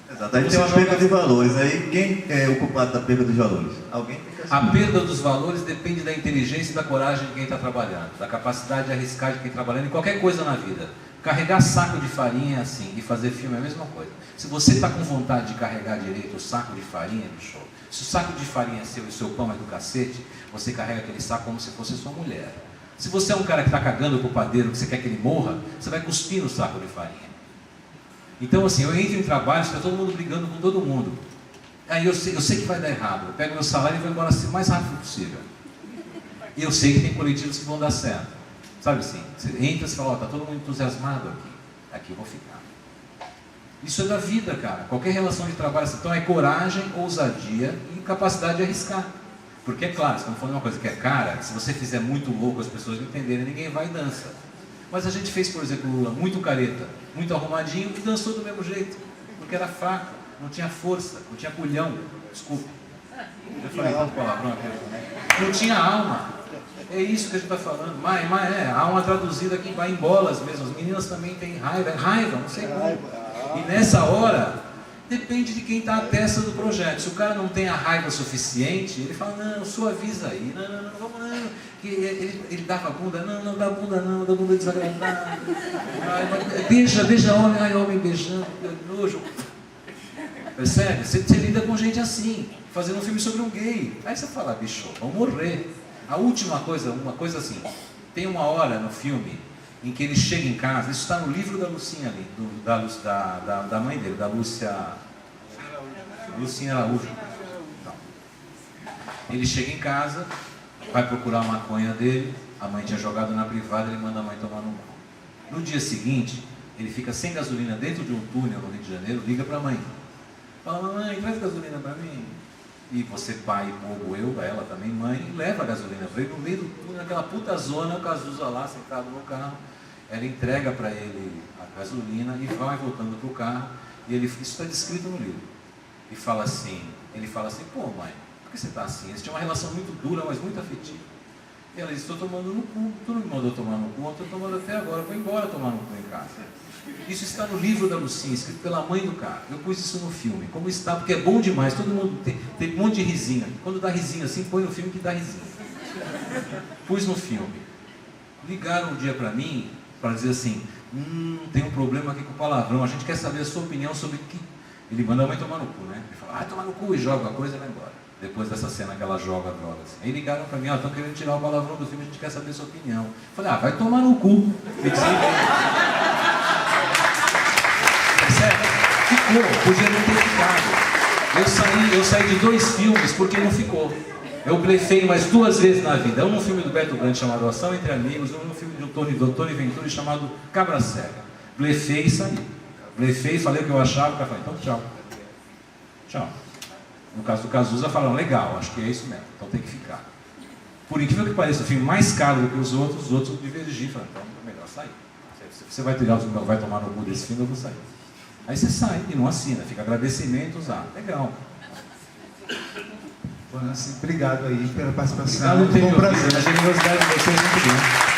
Exato, aí tem uma perda de valores. Aí quem é o culpado da perda dos valores? Alguém tem que assumir. A perda dos valores depende da inteligência e da coragem de quem está trabalhando, da capacidade de arriscar de quem está trabalhando em qualquer coisa na vida. Carregar saco de farinha é assim, e fazer filme é a mesma coisa. Se você está com vontade de carregar direito o saco de farinha, bicho, se o saco de farinha é seu e o seu pão é do cacete, você carrega aquele saco como se fosse sua mulher. Se você é um cara que está cagando pro padeiro, que você quer que ele morra, você vai cuspir no saco de farinha. Então assim, eu entro em trabalho, está todo mundo brigando com todo mundo. Aí eu sei que vai dar errado. Eu pego meu salário e vou embora o mais rápido possível. E eu sei que tem coletivos que vão dar certo. Sabe assim? Você entra e fala, está todo mundo entusiasmado aqui. Aqui eu vou ficar. Isso é da vida, cara. Qualquer relação de trabalho, então é coragem, ousadia e capacidade de arriscar. Porque é claro, estamos falando de uma coisa que é cara, se você fizer muito louco, as pessoas não entenderem, ninguém vai e dança. Mas a gente fez, por exemplo, Lula muito careta, muito arrumadinho e dançou do mesmo jeito. Porque era fraco, não tinha força, não tinha culhão. Desculpa. Já falei tanto palavrão aqui. Não tinha alma. É isso que a gente está falando. A alma traduzida aqui vai em bolas mesmo. As meninas também têm raiva, não sei como. E nessa hora, depende de quem está à testa do projeto. Se o cara não tem a raiva suficiente, ele fala, não, suaviza aí, não, vamos não. Ele dava a bunda, não dá bunda não, dá bunda desagradável. Beija homem, homem beijando, nojo. Percebe? Você lida com gente assim, fazendo um filme sobre um gay. Aí você fala, bicho, vão morrer. A última coisa, uma coisa assim, tem uma hora no filme em que ele chega em casa, isso está no livro da Lucinha ali, da mãe dele, da Lucinha Araújo. Então, ele chega em casa, vai procurar a maconha dele, a mãe tinha jogado na privada, ele manda a mãe tomar no cu. No dia seguinte, ele fica sem gasolina dentro de um túnel no Rio de Janeiro, liga para a mãe. Fala, mamãe, traz gasolina para mim. E você, pai, bobo, ela também, mãe, leva a gasolina para ele no meio do túnel, naquela puta zona, o Cazuza lá, sentado no carro. Ela entrega para ele a gasolina e vai voltando para o carro. E ele, isso está descrito no livro. Ele fala assim, pô mãe, por que você está assim? Eles tinham uma relação muito dura, mas muito afetiva. E ela disse, estou tomando no cu, tu não me mandou tomar no cu, eu estou tomando até agora, vou embora tomar no cu em casa. Isso está no livro da Lucinha, escrito pela mãe do cara. Eu pus isso no filme, como está, porque é bom demais, todo mundo tem um monte de risinha. Quando dá risinha assim, põe no filme que dá risinha. Pus no filme. Ligaram um dia para mim, para dizer assim, tem um problema aqui com o palavrão, a gente quer saber a sua opinião sobre o que... Ele manda a mãe tomar no cu, né? Ele fala, toma no cu, e joga a coisa e vai embora. Depois dessa cena que ela joga drogas. Assim. Aí ligaram para mim, estão querendo tirar o palavrão do filme, a gente quer saber a sua opinião. Eu falei, vai tomar no cu. Ficou, podia não ter ficado. Eu saí de 2 filmes porque não ficou. Eu blefei mais 2 vezes na vida. Um no filme do Beto Grande chamado Ação Entre Amigos, um no filme do Tony Venturi chamado Cabra Cega. Blefei e saí. Blefei, falei o que eu achava, o cara falou, então tchau. Tchau. No caso do Cazuza falaram, legal, acho que é isso mesmo, então tem que ficar. Por incrível que pareça, o filme mais caro do que os outros divergiram, falaram, então é melhor sair. Você vai tomar no cu desse filme, eu vou sair. Aí você sai e não assina, fica agradecimentos, legal. Bom, assim, obrigado aí pela participação. Obrigado, foi um prazer. A generosidade de vocês é muito grande.